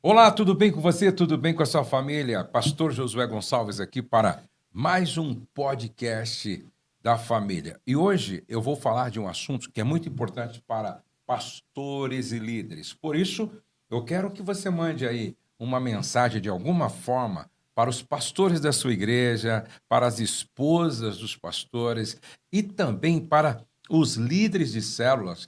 Olá, tudo bem com você? Tudo bem com a sua família? Pastor Josué Gonçalves aqui para mais um podcast da família. E hoje eu vou falar de um assunto que é muito importante para pastores e líderes. Por isso, eu quero que você mande aí uma mensagem de alguma forma para os pastores da sua igreja, para as esposas dos pastores e também para os líderes de células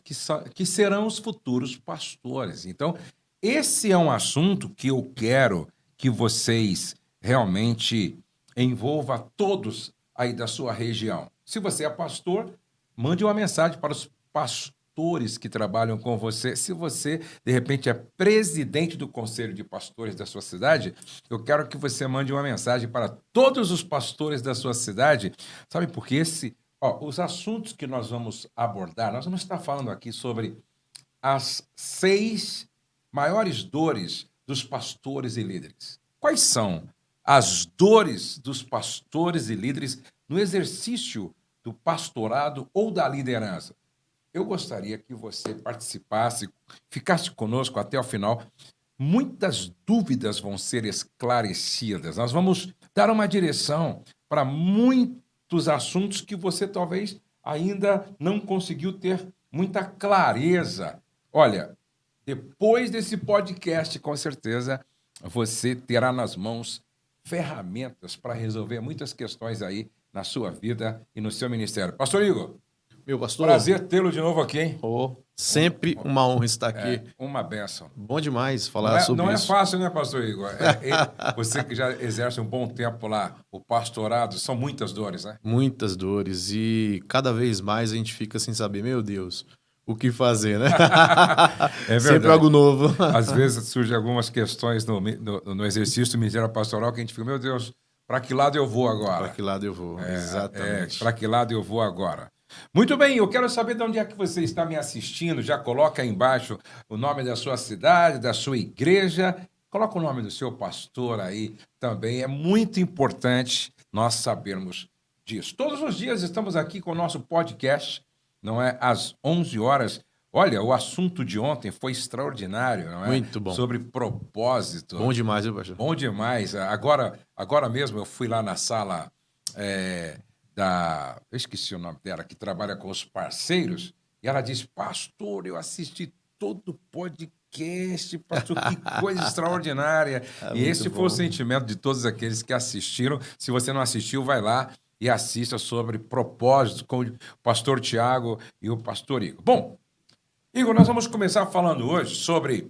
que serão os futuros pastores. Então, esse é um assunto que eu quero que vocês realmente envolvam todos aí da sua região. Se você é pastor, mande uma mensagem para os pastores que trabalham com você. Se você, de repente, é presidente do conselho de pastores da sua cidade, eu quero que você mande uma mensagem para todos os pastores da sua cidade. Sabe, porque os assuntos que nós vamos abordar, nós vamos estar falando aqui sobre as 6 maiores dores dos pastores e líderes. Quais são as dores dos pastores e líderes no exercício do pastorado ou da liderança? Eu gostaria que você participasse, ficasse conosco até o final. Muitas dúvidas vão ser esclarecidas. Nós vamos dar uma direção para muitos assuntos que você talvez ainda não conseguiu ter muita clareza. Olha, depois desse podcast, com certeza, você terá nas mãos ferramentas para resolver muitas questões aí na sua vida e no seu ministério. Pastor Igor, Meu pastor, prazer tê-lo de novo aqui, hein? sempre uma honra estar aqui. Uma bênção. Bom demais falar sobre Não é isso. fácil, né, pastor Igor? Você que já exerce um bom tempo lá, o pastorado, são muitas dores, né? Muitas dores e cada vez mais a gente fica sem saber, meu Deus, o que fazer, né? É Sempre verdade. algo novo. Às vezes surgem algumas questões no exercício do ministério pastoral que a gente fica, meu Deus, para que lado eu vou agora? Para que lado eu vou? Exatamente. Para que lado eu vou agora? Muito bem, eu quero saber de onde é que você está me assistindo. Já coloca aí embaixo o nome da sua cidade, da sua igreja. Coloca o nome do seu pastor aí também. É muito importante nós sabermos disso. Todos os dias estamos aqui com o nosso podcast, não é? Às 11 horas. Olha, o assunto de ontem foi extraordinário, não é? Muito bom. Sobre propósito. Bom demais, viu, pastor? Bom demais. Agora mesmo eu fui lá na sala eu esqueci o nome dela, que trabalha com os parceiros, e ela disse, pastor, eu assisti todo o podcast, pastor, que coisa extraordinária. E esse foi o sentimento de todos aqueles que assistiram. Se você não assistiu, vai lá e assista sobre propósitos com o pastor Tiago e o pastor Igor. Bom, Igor, nós vamos começar falando hoje sobre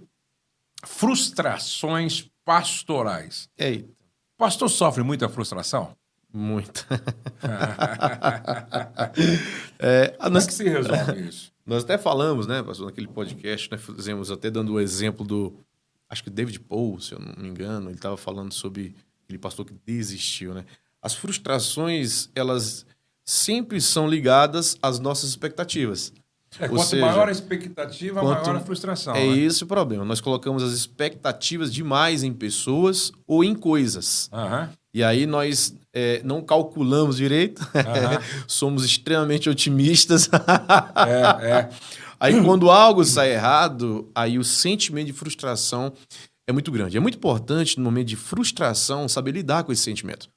frustrações pastorais. Eita. O pastor sofre muita frustração? Muito. Como é que se resolve isso? Nós até falamos, né, pastor, naquele podcast, né, fizemos até dando o exemplo do, acho que David Paul, se eu não me engano, ele estava falando sobre aquele pastor que desistiu, né? As frustrações, elas sempre são ligadas às nossas expectativas. Quanto maior a expectativa, maior a frustração. É esse o problema. Nós colocamos as expectativas demais em pessoas ou em coisas. E aí nós não calculamos direito, somos extremamente otimistas. Aí quando algo sai errado, aí o sentimento de frustração é muito grande. É muito importante, no momento de frustração, saber lidar com esse sentimento.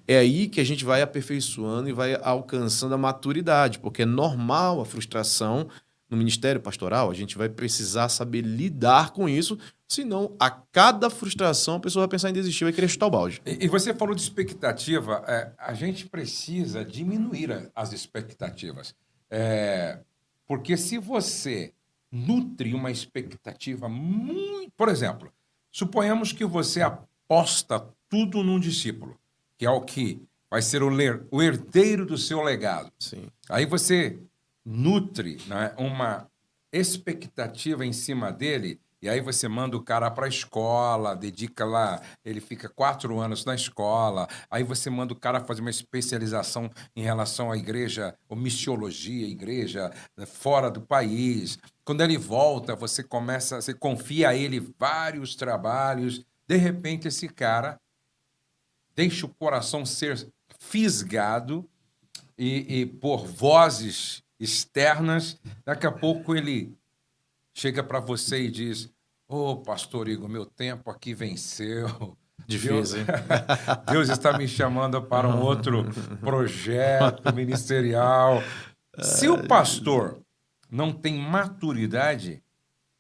É aí que a gente vai aperfeiçoando e vai alcançando a maturidade, porque é normal a frustração no ministério pastoral. A gente vai precisar saber lidar com isso, senão a cada frustração a pessoa vai pensar em desistir, vai querer chutar o balde. E você falou de expectativa. A gente precisa diminuir as expectativas. Porque se você nutre uma expectativa muito... Por exemplo, suponhamos que você aposta tudo num discípulo, que é o que vai ser o herdeiro do seu legado. Sim. Aí você nutre, né, uma expectativa em cima dele, e aí você manda o cara para a escola, dedica lá, ele fica 4 anos na escola, aí você manda o cara fazer uma especialização em relação à igreja, ou missiologia, igreja fora do país. Quando ele volta, você confia a ele vários trabalhos, de repente esse cara deixa o coração ser fisgado e por vozes externas, daqui a pouco ele chega para você e diz, Ô, pastor Igor, meu tempo aqui venceu. Difícil, hein? Deus está me chamando para um outro projeto ministerial. Se o pastor não tem maturidade,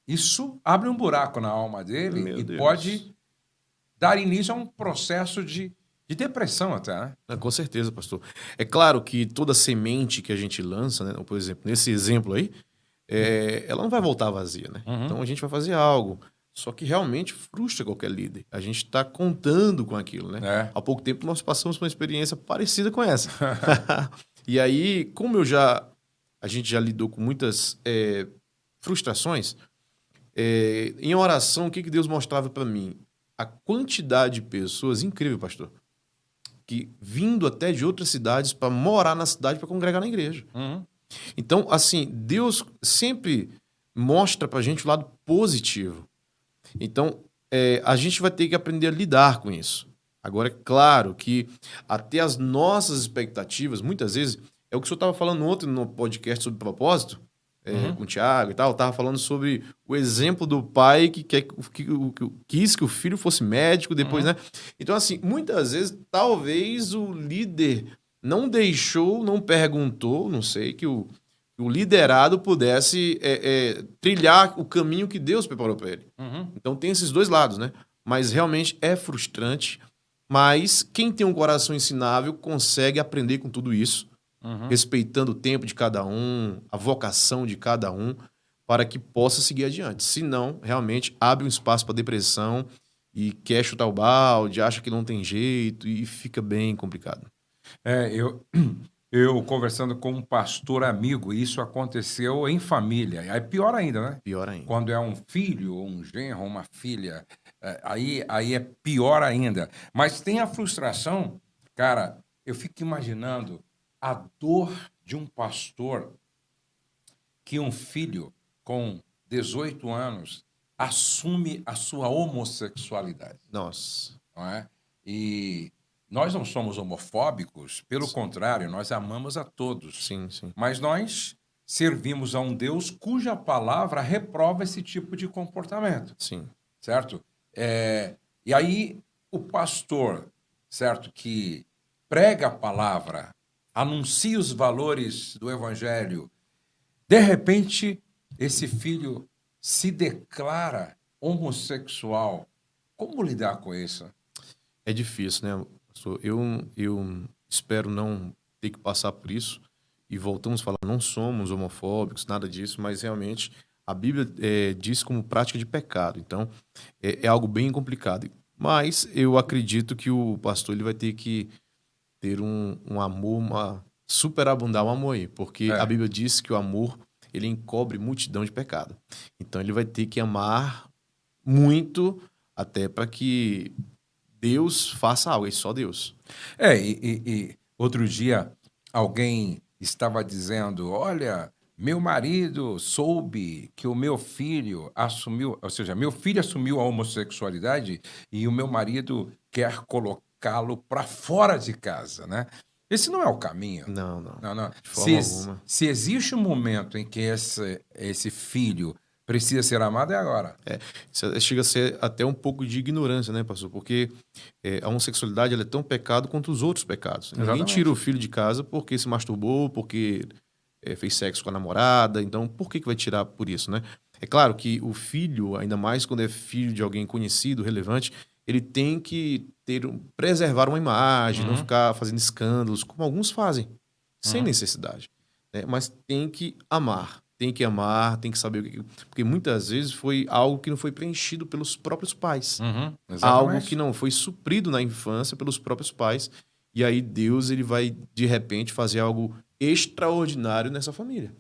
isso abre um buraco na alma dele Meu e Deus. pode dar início a um processo de depressão até, né? Com certeza, pastor. É claro que toda semente que a gente lança, né, por exemplo, nesse exemplo aí, ela não vai voltar vazia, né? Uhum. Então a gente vai fazer algo. Só que realmente frustra qualquer líder. A gente está contando com aquilo, né? É. Há pouco tempo nós passamos por uma experiência parecida com essa. E aí, como a gente já lidou com muitas frustrações, em oração, o que Deus mostrava para mim? A quantidade de pessoas, incrível, pastor, que vindo até de outras cidades para morar na cidade para congregar na igreja. Uhum. Então, assim, Deus sempre mostra para a gente o lado positivo. Então, a gente vai ter que aprender a lidar com isso. Agora, é claro que até as nossas expectativas, muitas vezes, é o que o senhor estava falando ontem no podcast sobre propósito, com o Thiago e tal, estava falando sobre o exemplo do pai que quis que o filho fosse médico depois, né? Então, assim, muitas vezes, talvez o líder não deixou, não perguntou, não sei, que o liderado pudesse trilhar o caminho que Deus preparou para ele. Uhum. Então tem esses dois lados, né? Mas realmente é frustrante. Mas quem tem um coração ensinável consegue aprender com tudo isso, respeitando o tempo de cada um, a vocação de cada um, para que possa seguir adiante. Senão, realmente abre um espaço para depressão e quer chutar o balde, acha que não tem jeito e fica bem complicado. Eu conversando com um pastor amigo, isso aconteceu em família. É pior ainda, né? Pior ainda. Quando é um filho, um genro, uma filha, aí é pior ainda. Mas tem a frustração, cara, eu fico imaginando a dor de um pastor que um filho com 18 anos assume a sua homossexualidade. Nossa. Não é? E nós não somos homofóbicos, pelo contrário, nós amamos a todos. Sim, sim. Mas nós servimos a um Deus cuja palavra reprova esse tipo de comportamento. Sim. Certo? E aí o pastor, certo, que prega a palavra, anuncia os valores do evangelho, de repente esse filho se declara homossexual. Como lidar com isso? É difícil, né, pastor? Eu espero não ter que passar por isso. E voltamos a falar, não somos homofóbicos, nada disso, mas realmente a Bíblia diz como prática de pecado. Então, é algo bem complicado. Mas eu acredito que o pastor ele vai ter que ter um amor, superabundar um amor aí. Porque a Bíblia diz que o amor, ele encobre multidão de pecado. Então, ele vai ter que amar muito até para que Deus faça algo, é só Deus. E outro dia alguém estava dizendo, olha, meu marido soube que o meu filho assumiu, ou seja, meu filho assumiu a homossexualidade e o meu marido quer colocá-lo para fora de casa, né? Esse não é o caminho. Não. De Se, forma alguma. se existe um momento em que esse filho precisa ser amado, é agora. Isso chega a ser até um pouco de ignorância, né, pastor? Porque a homossexualidade ela é tão pecado quanto os outros pecados. Exatamente. Ninguém tira o filho de casa porque se masturbou, porque fez sexo com a namorada. Então, por que vai tirar por isso, né? É claro que o filho, ainda mais quando é filho de alguém conhecido, relevante, ele tem que preservar uma imagem, não ficar fazendo escândalos, como alguns fazem, sem necessidade. Né? Mas tem que amar. Tem que amar, tem que saber o que... Porque muitas vezes foi algo que não foi preenchido pelos próprios pais. Algo que não foi suprido na infância pelos próprios pais. E aí Deus ele vai, de repente, fazer algo extraordinário nessa família.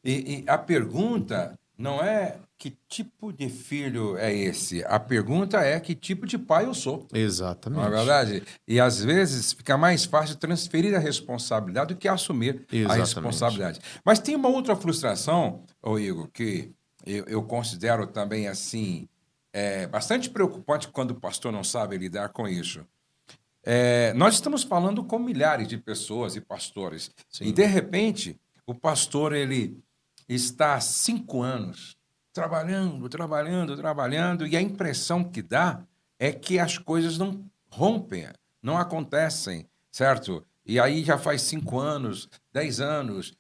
E a pergunta não é que tipo de filho é esse. A pergunta é que tipo de pai eu sou. Exatamente. Não é verdade? E às vezes fica mais fácil transferir a responsabilidade do que assumir a responsabilidade. Mas tem uma outra frustração, Igor, que eu considero também assim bastante preocupante quando o pastor não sabe lidar com isso. Nós estamos falando com milhares de pessoas e pastores. Sim. E, de repente, o pastor ele está há 5 anos trabalhando, e a impressão que dá é que as coisas não rompem, não acontecem, certo? E aí já faz 5 anos, 10 anos,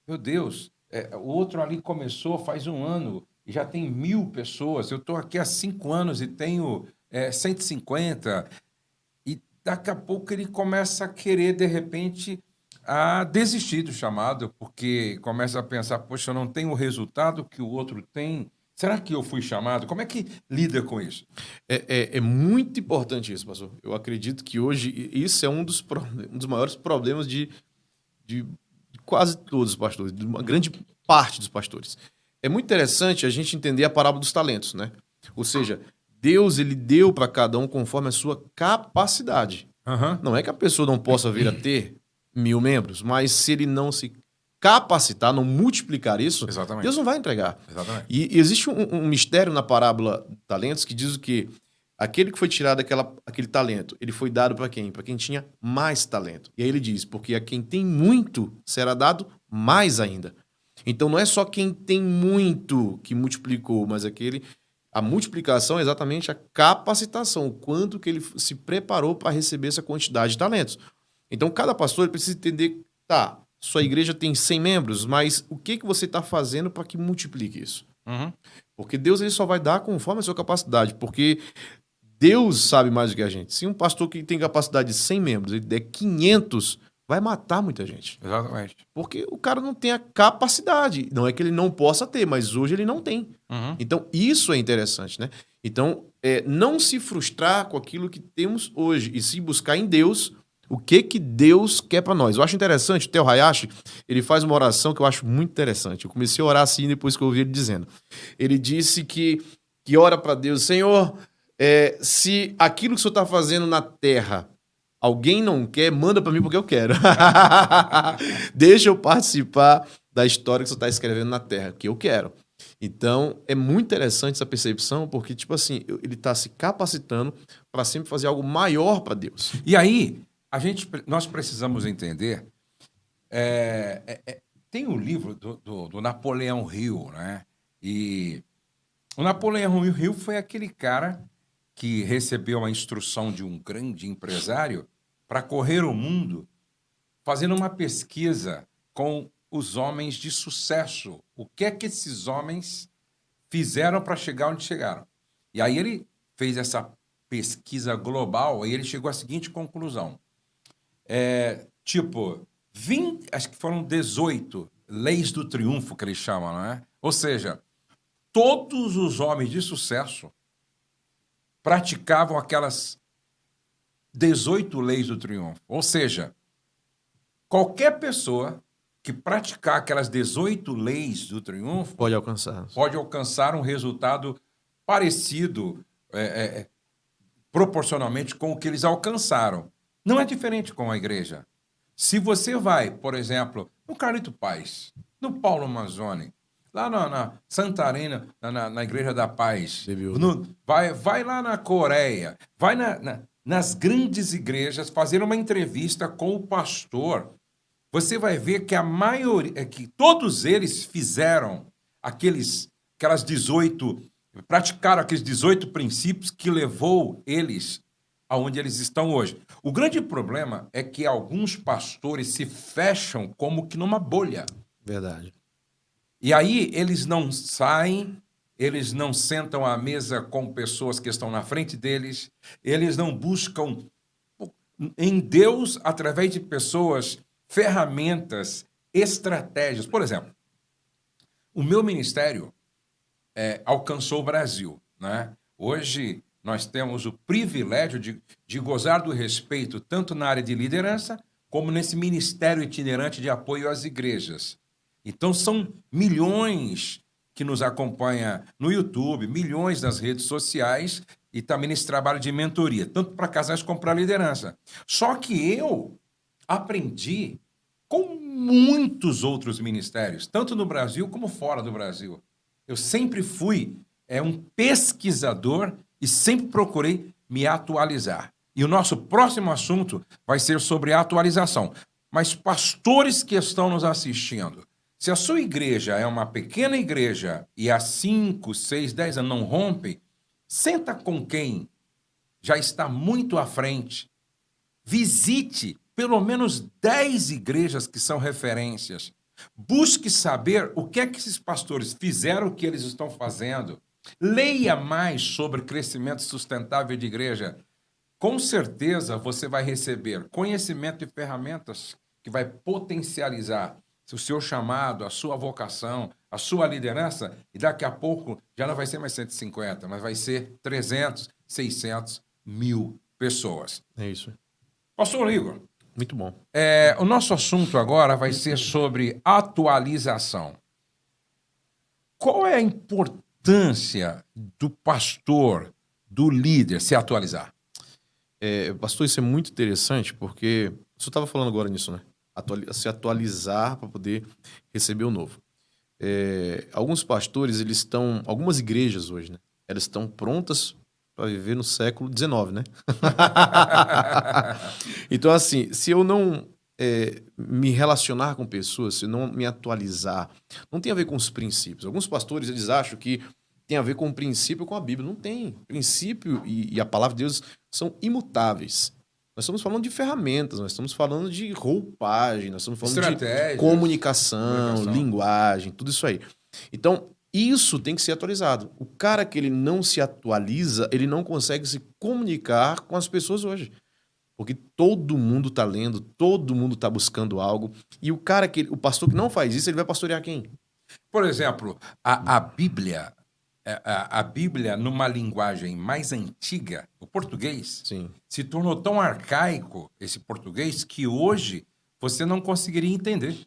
meu Deus, o outro ali começou faz 1 ano e já tem 1.000 pessoas, eu estou aqui há 5 anos e tenho 150, e daqui a pouco ele começa a querer, de repente, a desistir do chamado, porque começa a pensar, poxa, eu não tenho o resultado que o outro tem. Será que eu fui chamado? Como é que lida com isso? É muito importante isso, pastor. Eu acredito que hoje isso é um dos maiores problemas de quase todos os pastores, de uma grande parte dos pastores. É muito interessante a gente entender a parábola dos talentos, né? Ou seja, Deus ele deu para cada um conforme a sua capacidade. Não é que a pessoa não possa vir a ter 1.000 membros, mas se ele não se capacitar, não multiplicar isso, Exatamente. Deus não vai entregar. Exatamente. E existe um mistério na parábola de talentos que diz o quê? Aquele que foi tirado aquele talento, ele foi dado para quem? Para quem tinha mais talento. E aí ele diz, porque a quem tem muito será dado mais ainda. Então não é só quem tem muito que multiplicou, mas a multiplicação é exatamente a capacitação, o quanto que ele se preparou para receber essa quantidade de talentos. Então cada pastor ele precisa entender, tá, sua igreja tem 100 membros, mas o que você está fazendo para que multiplique isso? Porque Deus ele só vai dar conforme a sua capacidade, porque Deus sabe mais do que a gente. Se um pastor que tem capacidade de 100 membros, ele der 500, vai matar muita gente. Exatamente. Porque o cara não tem a capacidade. Não é que ele não possa ter, mas hoje ele não tem. Então, isso é interessante, né? Então, não se frustrar com aquilo que temos hoje e se buscar em Deus o que Deus quer para nós. Eu acho interessante, o Theo Hayashi, ele faz uma oração que eu acho muito interessante. Eu comecei a orar assim depois que eu ouvi ele dizendo. Ele disse que ora para Deus, Senhor, se aquilo que o Senhor está fazendo na terra alguém não quer, manda para mim porque eu quero. Deixa eu participar da história que o Senhor está escrevendo na terra, que eu quero. Então, é muito interessante essa percepção, porque, tipo assim, ele está se capacitando para sempre fazer algo maior para Deus. E aí, nós precisamos entender, tem o livro do Napoleão Hill, né? E o Napoleão Hill foi aquele cara que recebeu a instrução de um grande empresário para correr o mundo fazendo uma pesquisa com os homens de sucesso. O que é que esses homens fizeram para chegar onde chegaram? E aí ele fez essa pesquisa global e ele chegou à seguinte conclusão. Acho que foram 18 leis do triunfo que eles chamam, não é? Ou seja, todos os homens de sucesso praticavam aquelas 18 leis do triunfo. Ou seja, qualquer pessoa que praticar aquelas 18 leis do triunfo pode alcançar um resultado parecido proporcionalmente com o que eles alcançaram. Não é diferente com a igreja. Se você vai, por exemplo, no Carlito Paz, no Paulo Mazzoni, lá na Santarém, na Igreja da Paz, vai lá na Coreia, vai nas grandes igrejas fazer uma entrevista com o pastor, você vai ver que a maioria, que todos eles fizeram praticaram aqueles 18 princípios que levou eles aonde eles estão hoje. O grande problema é que alguns pastores se fecham como que numa bolha. Verdade. E aí eles não saem, eles não sentam à mesa com pessoas que estão na frente deles, eles não buscam em Deus, através de pessoas, ferramentas, estratégias. Por exemplo, o meu ministério alcançou o Brasil, né? Hoje nós temos o privilégio de gozar do respeito tanto na área de liderança como nesse ministério itinerante de apoio às igrejas. Então, são milhões que nos acompanham no YouTube, milhões nas redes sociais e também nesse trabalho de mentoria, tanto para casais como para liderança. Só que eu aprendi com muitos outros ministérios, tanto no Brasil como fora do Brasil. Eu sempre fui um pesquisador e sempre procurei me atualizar. E o nosso próximo assunto vai ser sobre atualização. Mas pastores que estão nos assistindo, Se a sua igreja é uma pequena igreja e há 5, 6, 10 anos não rompe, senta com quem já está muito à frente. Visite pelo menos 10 igrejas que são referências. Busque saber o que é que esses pastores fizeram, o que eles estão fazendo. Leia mais sobre crescimento sustentável de igreja. Com certeza você vai receber conhecimento e ferramentas que vai potencializar o seu chamado, a sua vocação, a sua liderança, e daqui a pouco já não vai ser mais 150, mas vai ser 300, 600, 1000 pessoas. É isso. Pastor Igor. Muito bom. O nosso assunto agora vai ser sobre atualização. Qual é a importância do pastor, do líder, se atualizar? Pastor, isso é muito interessante, porque o senhor estava falando agora nisso, né? Se atualizar para poder receber o novo. Alguns pastores, algumas igrejas hoje, né? Elas estão prontas para viver no século XIX, né? Então, assim, se eu não me relacionar com pessoas, se eu não me atualizar, não tem a ver com os princípios. Alguns pastores, eles acham que tem a ver com o princípio, com a Bíblia. Não tem. Princípio e a palavra de Deus são imutáveis. Nós estamos falando de ferramentas, nós estamos falando de roupagem, nós estamos falando de comunicação, linguagem, tudo isso aí. Então, isso tem que ser atualizado. O cara que ele não se atualiza, ele não consegue se comunicar com as pessoas hoje. Porque todo mundo está lendo, todo mundo está buscando algo. E o pastor que não faz isso, ele vai pastorear quem? Por exemplo, a Bíblia... A Bíblia, numa linguagem mais antiga, o português, sim, se tornou tão arcaico, esse português, que hoje você não conseguiria entender.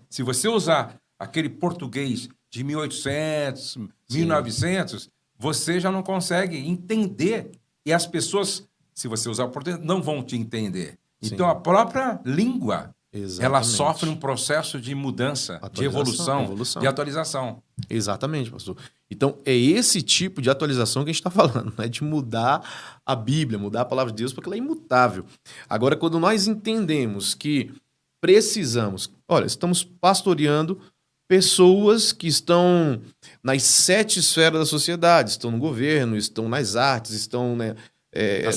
Se você usar aquele português de 1800, sim, 1900, você já não consegue entender. E as pessoas, se você usar o português, não vão te entender. Sim. Então, a própria língua... Exatamente. Ela sofre um processo de mudança, de evolução, de atualização. Exatamente, pastor. Então, é esse tipo de atualização que a gente está falando, né? De mudar a Bíblia, mudar a palavra de Deus, porque ela é imutável. Agora, quando nós entendemos que precisamos... Olha, estamos pastoreando pessoas que estão nas 7 esferas da sociedade, estão no governo, estão nas artes, estão, né,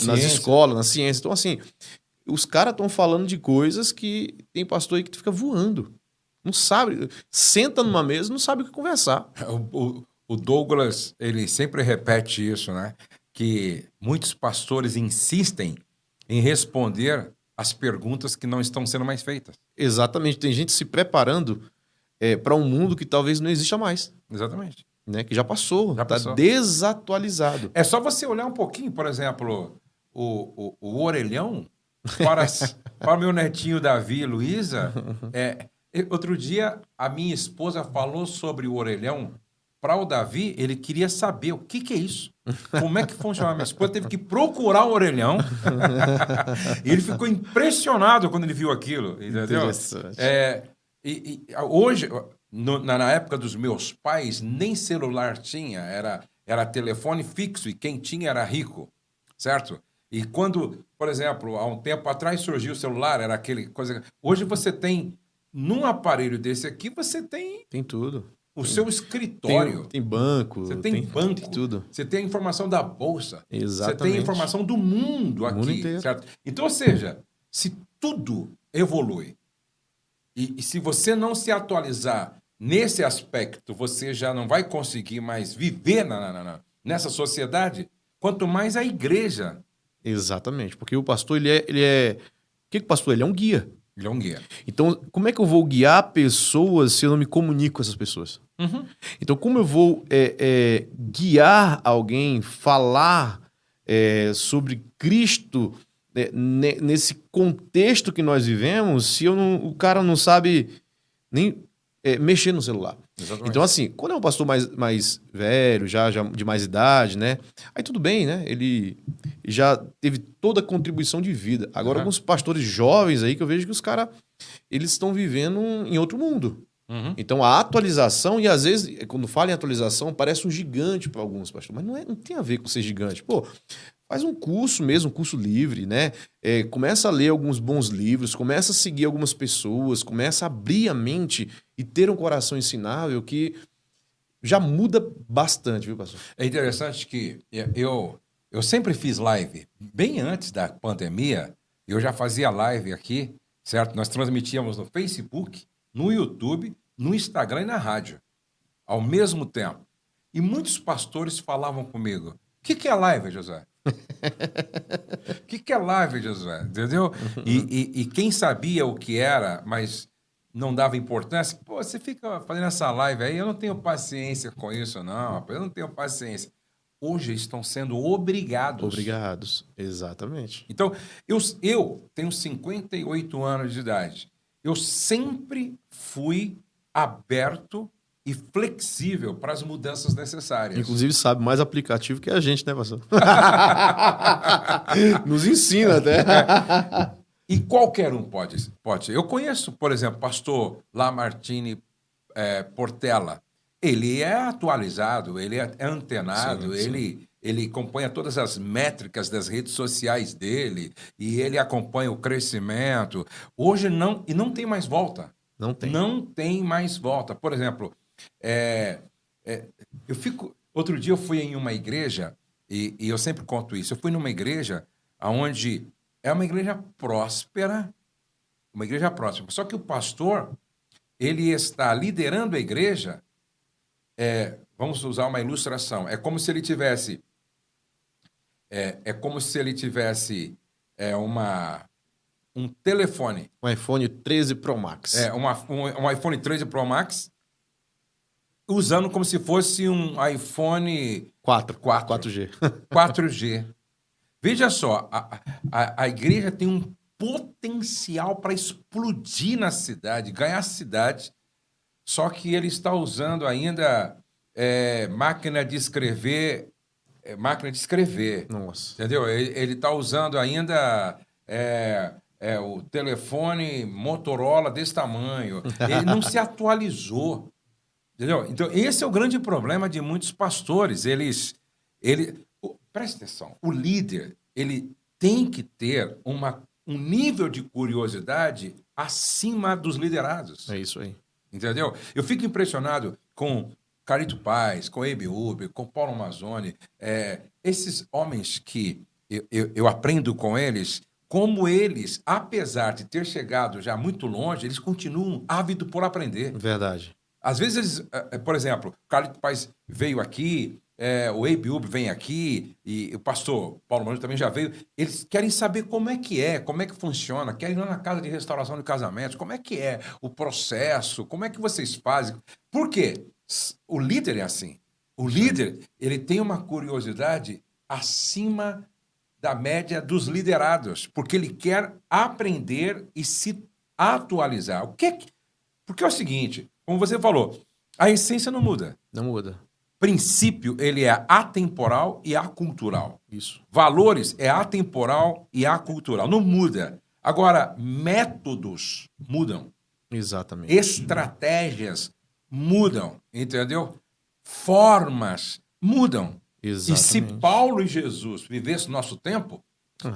nas escolas, na ciência. Então, assim... Os caras estão falando de coisas que tem pastor aí que fica voando. Não sabe. Senta numa mesa e não sabe o que conversar. O Douglas, ele sempre repete isso, né? Que muitos pastores insistem em responder as perguntas que não estão sendo mais feitas. Exatamente. Tem gente se preparando para um mundo que talvez não exista mais. Exatamente. Né? Que já passou. Está desatualizado. É só você olhar um pouquinho, por exemplo, o orelhão. Para o meu netinho Davi e Luísa, outro dia a minha esposa falou sobre o orelhão. Para o Davi, ele queria saber o que é isso. Como é que funciona? Minha esposa teve que procurar o orelhão. E ele ficou impressionado quando ele viu aquilo. Entendeu? Hoje, na época dos meus pais, nem celular tinha. Era telefone fixo e quem tinha era rico. Certo? E quando, por exemplo, há um tempo atrás surgiu o celular, era aquele coisa... Hoje você tem, num aparelho desse aqui, você tem... Tem tudo. Seu escritório. Tem banco. Você tem banco. Tem tudo. Você tem a informação da bolsa. Exatamente. Você tem a informação do mundo aqui. O mundo inteiro. Certo? Então, ou seja, se tudo evolui e se você não se atualizar nesse aspecto, você já não vai conseguir mais viver nessa sociedade, quanto mais a igreja... Exatamente, porque o pastor, ele é... O que o pastor? Ele é um guia. Ele é um guia. Então, como é que eu vou guiar pessoas se eu não me comunico com essas pessoas? Uhum. Então, como eu vou guiar alguém, falar sobre Cristo nesse contexto que nós vivemos, se o cara não sabe nem mexer no celular? Exatamente. Então, assim, quando é um pastor mais velho, já de mais idade, né? Aí tudo bem, né? Ele já teve toda a contribuição de vida. Agora, alguns pastores jovens aí que eu vejo que os caras, eles estão vivendo em outro mundo. Uhum. Então, a atualização, e às vezes, quando fala em atualização, parece um gigante para alguns pastores. Mas não tem a ver com ser gigante. Pô, faz um curso mesmo, um curso livre, né? Começa a ler alguns bons livros, começa a seguir algumas pessoas, começa a abrir a mente e e ter um coração ensinável que já muda bastante, viu, pastor? É interessante que eu sempre fiz live. Bem antes da pandemia, eu já fazia live aqui, certo? Nós transmitíamos no Facebook, no YouTube, no Instagram e na rádio, ao mesmo tempo. E muitos pastores falavam comigo, o que é live, José? O que é live, José? Entendeu? E quem sabia o que era, mas não dava importância, pô, você fica fazendo essa live aí, eu não tenho paciência com isso, não, rapaz, eu não tenho paciência. Hoje estão sendo obrigados. Obrigados, exatamente. Então, eu tenho 58 anos de idade. Eu sempre fui aberto e flexível para as mudanças necessárias. Inclusive sabe mais aplicativo que a gente, né, pastor? Nos ensina até. E qualquer um pode. Eu conheço, por exemplo, pastor Lamartine Portela. Ele é atualizado, ele é antenado, sim. Ele acompanha todas as métricas das redes sociais dele e ele acompanha o crescimento. Hoje não tem mais volta. Não tem. Não tem mais volta. Por exemplo, outro dia eu fui em uma igreja, e eu sempre conto isso, eu fui numa igreja onde é uma igreja próspera, só que o pastor, ele está liderando a igreja, vamos usar uma ilustração, é como se ele tivesse um telefone. Um iPhone 13 Pro Max. Um iPhone 13 Pro Max, usando como se fosse um iPhone 4G. 4G. Veja só, a igreja tem um potencial para explodir na cidade, ganhar a cidade, só que ele está usando ainda máquina de escrever. Nossa. Entendeu? Ele está usando ainda o telefone Motorola desse tamanho. Ele não se atualizou. Entendeu? Então, esse é o grande problema de muitos pastores. Presta atenção, o líder, ele tem que ter um nível de curiosidade acima dos liderados. É isso aí. Entendeu? Eu fico impressionado com Carlito Paz, com Abe Uber, com Paulo Mazzoni, esses homens que eu aprendo com eles, como eles, apesar de ter chegado já muito longe, eles continuam ávidos por aprender. Verdade. Às vezes, por exemplo, o Carlito Paz veio aqui, o Abe Uber vem aqui, e o pastor Paulo Mazzoni também já veio. Eles querem saber como é que funciona, querem ir lá na casa de restauração de casamentos, como é que é o processo, como é que vocês fazem. Por quê? O líder é assim. O líder, ele tem uma curiosidade acima da média dos liderados, porque ele quer aprender e se atualizar. Porque é o seguinte, como você falou, a essência não muda. Não muda. Princípio, ele é atemporal e acultural. Isso. Valores é atemporal e acultural. Não muda. Agora, métodos mudam. Exatamente. Estratégias mudam, entendeu? Formas mudam. Exatamente. E se Paulo e Jesus vivessem no nosso tempo,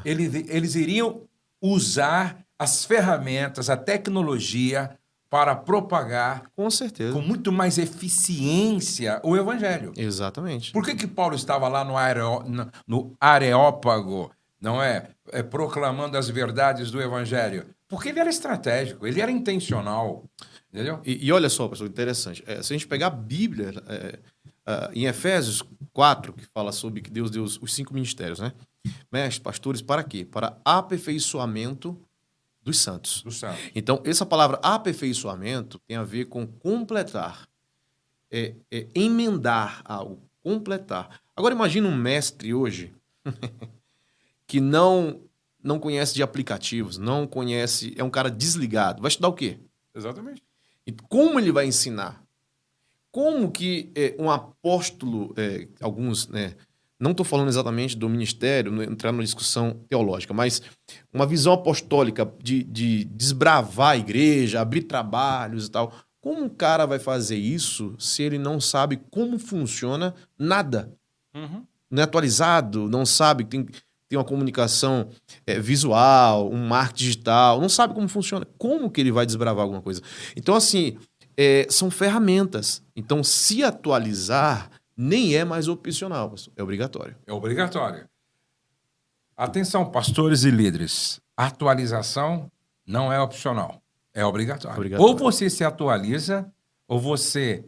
eles iriam usar as ferramentas, a tecnologia para propagar, com certeza, com muito mais eficiência o evangelho. Exatamente. Por que Paulo estava lá no Areópago, não é? Proclamando as verdades do evangelho? Porque ele era estratégico, ele era intencional. Entendeu? E olha só, pessoal, interessante. Se a gente pegar a Bíblia, em Efésios 4, que fala sobre que Deus deu os 5 ministérios, né? Mestres, pastores, para quê? Para aperfeiçoamento dos santos. Então, essa palavra aperfeiçoamento tem a ver com completar, emendar algo, completar. Agora, imagina um mestre hoje que não conhece de aplicativos, não conhece, é um cara desligado. Vai estudar o quê? Exatamente. E como ele vai ensinar? Como que um apóstolo, alguns, né, não estou falando exatamente do ministério, entrar numa discussão teológica, mas uma visão apostólica de desbravar a igreja, abrir trabalhos e tal. Como um cara vai fazer isso se ele não sabe como funciona nada? Uhum. Não é atualizado, não sabe, tem uma comunicação visual, um marketing digital, não sabe como funciona. Como que ele vai desbravar alguma coisa? Então, assim, são ferramentas. Então, se atualizar nem é mais opcional, pastor. É obrigatório. É obrigatório. Atenção, pastores e líderes. Atualização não é opcional. É obrigatório. Ou você se atualiza, ou você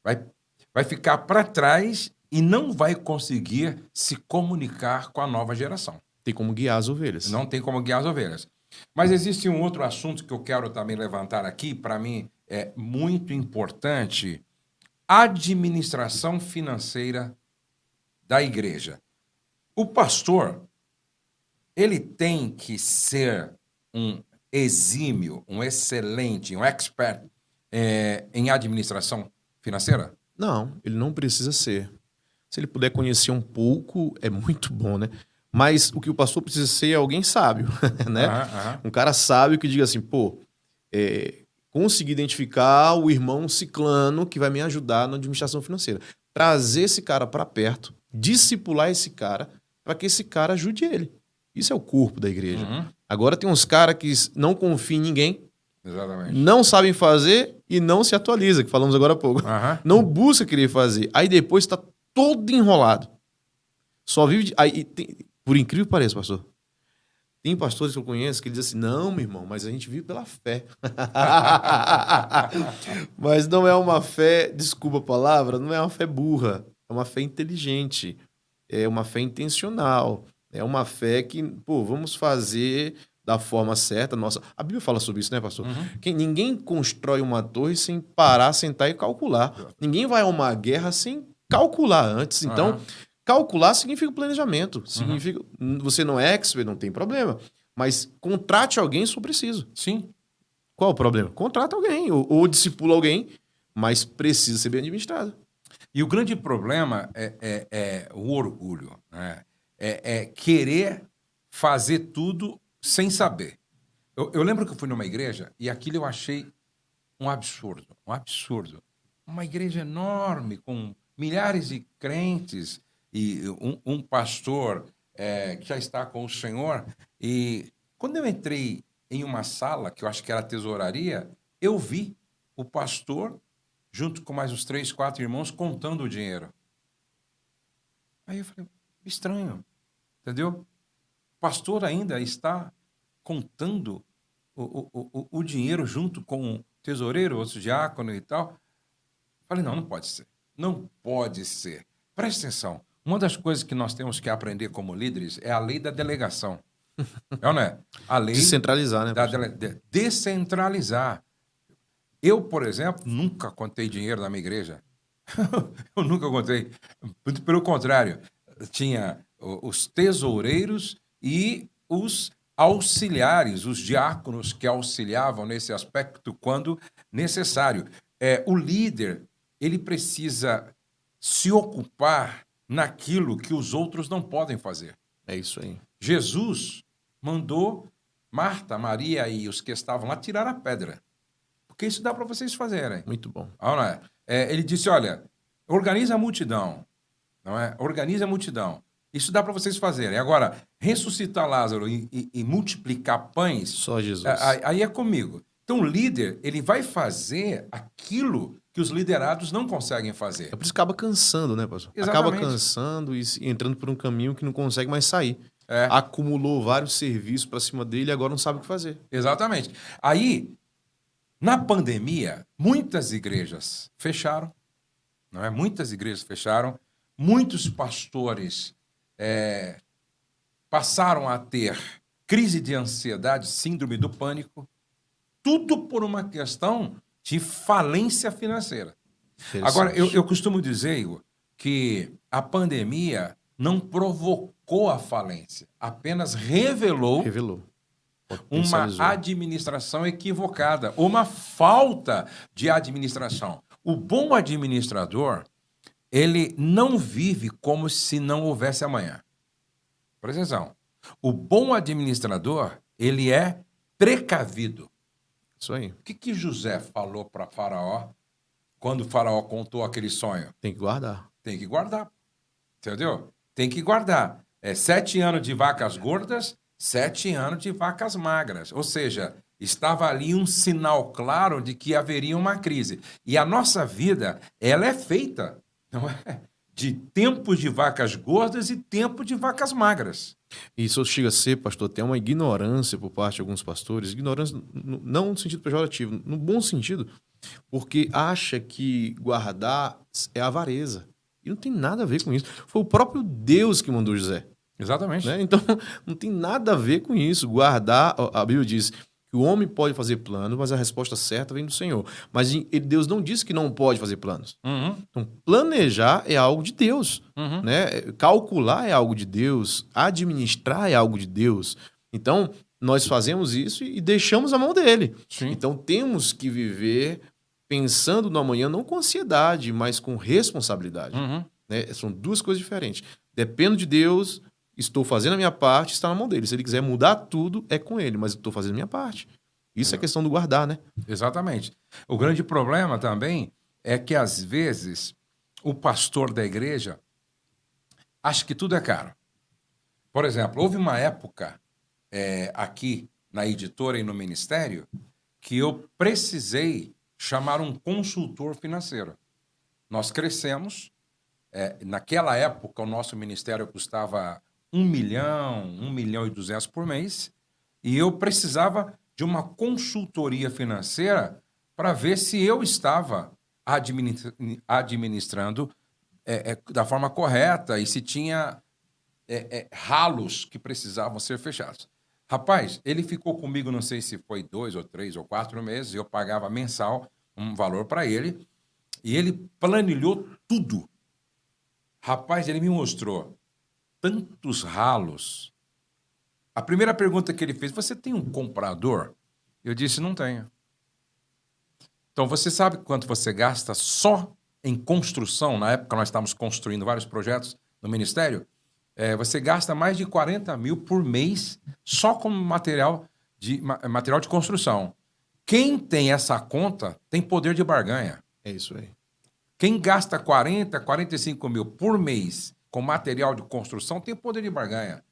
vai ficar para trás e não vai conseguir se comunicar com a nova geração. Tem como guiar as ovelhas. Não tem como guiar as ovelhas. Mas existe um outro assunto que eu quero também levantar aqui, para mim é muito importante: administração financeira da igreja. O pastor, ele tem que ser um exímio, um excelente, um expert em administração financeira? Não, ele não precisa ser. Se ele puder conhecer um pouco, é muito bom, né? Mas o que o pastor precisa ser é alguém sábio, né? Um cara sábio que diga assim, conseguir identificar o irmão ciclano que vai me ajudar na administração financeira. Trazer esse cara para perto, discipular esse cara, para que esse cara ajude ele. Isso é o corpo da igreja. Agora tem uns caras que não confiam em ninguém, exatamente, não sabem fazer e não se atualiza, que falamos agora há pouco. Não busca querer fazer. Aí depois está todo enrolado. Só vive... Por incrível que pareça, pastor, tem pastores que eu conheço que dizem assim, não, meu irmão, mas a gente vive pela fé. Mas não é uma fé, desculpa a palavra, não é uma fé burra. É uma fé inteligente. É uma fé intencional. É uma fé que, vamos fazer da forma certa. Nossa, a Bíblia fala sobre isso, né, pastor? Ninguém constrói uma torre sem parar, sentar e calcular. Ninguém vai a uma guerra sem calcular antes. Então, calcular significa planejamento. Significa, você não é expert, não tem problema. Mas contrate alguém se for preciso. Sim. Qual o problema? Contrata alguém ou discipula alguém, mas precisa ser bem administrado. E o grande problema é o orgulho, né? É querer fazer tudo sem saber. Eu lembro que eu fui numa igreja e aquilo eu achei um absurdo, um absurdo. Uma igreja enorme, com milhares de crentes e um pastor que já está com o Senhor. E quando eu entrei em uma sala, que eu acho que era a tesouraria, eu vi o pastor, junto com mais uns 3, 4 irmãos, contando o dinheiro. Aí eu falei, estranho, entendeu? O pastor ainda está contando o dinheiro junto com o tesoureiro, outro diácono e tal. Falei, não pode ser. Não pode ser. Presta atenção. Uma das coisas que nós temos que aprender como líderes é a lei da delegação. É ou não é? A lei... Descentralizar, né? Descentralizar. Eu, por exemplo, nunca contei dinheiro na minha igreja. Eu nunca contei. Muito pelo contrário. Tinha os tesoureiros e os auxiliares, os diáconos que auxiliavam nesse aspecto quando necessário. O líder, ele precisa se ocupar naquilo que os outros não podem fazer. É isso aí. Jesus mandou Marta, Maria e os que estavam lá tirar a pedra. Porque isso dá para vocês fazerem. Muito bom. Não é? Ele disse, olha, organiza a multidão. Não é? Organiza a multidão. Isso dá para vocês fazerem. Agora, ressuscitar Lázaro e multiplicar pães... Só Jesus. Aí é comigo. Então, o líder, ele vai fazer aquilo que os liderados não conseguem fazer. É por isso que acaba cansando, né, pastor? Exatamente. Acaba cansando e entrando por um caminho que não consegue mais sair. Acumulou vários serviços para cima dele e agora não sabe o que fazer. Exatamente. Aí, na pandemia, muitas igrejas fecharam, não é? Muitas igrejas fecharam, muitos pastores passaram a ter crise de ansiedade, síndrome do pânico, tudo por uma questão de falência financeira. Agora, eu costumo dizer, Igor, que a pandemia não provocou a falência, apenas revelou uma administração equivocada, uma falta de administração. O bom administrador, ele não vive como se não houvesse amanhã. Presta atenção. O bom administrador, ele é precavido. Isso aí. O que José falou para Faraó quando o Faraó contou aquele sonho? Tem que guardar. Tem que guardar. Entendeu? Tem que guardar. 7 anos de vacas gordas, 7 anos de vacas magras. Ou seja, Estava ali um sinal claro de que haveria uma crise. E a nossa vida, ela é feita, não é? De tempos de vacas gordas e tempos de vacas magras. Isso chega a ser, pastor, até uma ignorância por parte de alguns pastores, ignorância não no sentido pejorativo, no bom sentido, porque acha que guardar é avareza. E não tem nada a ver com isso. Foi o próprio Deus que mandou José. Exatamente. Né? Então, não tem nada a ver com isso. Guardar, a Bíblia diz que o homem pode fazer planos, mas a resposta certa vem do Senhor. Mas Deus não disse que não pode fazer planos. Então, planejar é algo de Deus. Né? Calcular é algo de Deus. Administrar é algo de Deus. Então, nós fazemos isso e deixamos a mão dele. Sim. Então, temos que viver pensando no amanhã, não com ansiedade, mas com responsabilidade. Né? São duas coisas diferentes. Dependo de Deus, estou fazendo a minha parte, está na mão dele. Se ele quiser mudar tudo, é com ele, mas eu estou fazendo a minha parte. Isso é questão do guardar, né? Exatamente. O grande problema também é que, às vezes, o pastor da igreja acha que tudo é caro. Por exemplo, houve uma época aqui na editora e no ministério que eu precisei chamar um consultor financeiro. Nós crescemos. Naquela época, o nosso ministério custava 1 milhão e 200 por mês, e eu precisava de uma consultoria financeira para ver se eu estava administrando da forma correta e se tinha ralos que precisavam ser fechados. Rapaz, ele ficou comigo, não sei se foi 2 ou 3 ou 4 meses, eu pagava mensal um valor para ele, e ele planilhou tudo. Rapaz, ele me mostrou tantos ralos. A primeira pergunta que ele fez, você tem um comprador? Eu disse, não tenho. Então, você sabe quanto você gasta só em construção? Na época, nós estávamos construindo vários projetos no Ministério. Você gasta mais de 40 mil por mês só com material de construção. Quem tem essa conta tem poder de barganha. É isso aí. Quem gasta 40, 45 mil por mês com material de construção tem poder de barganha.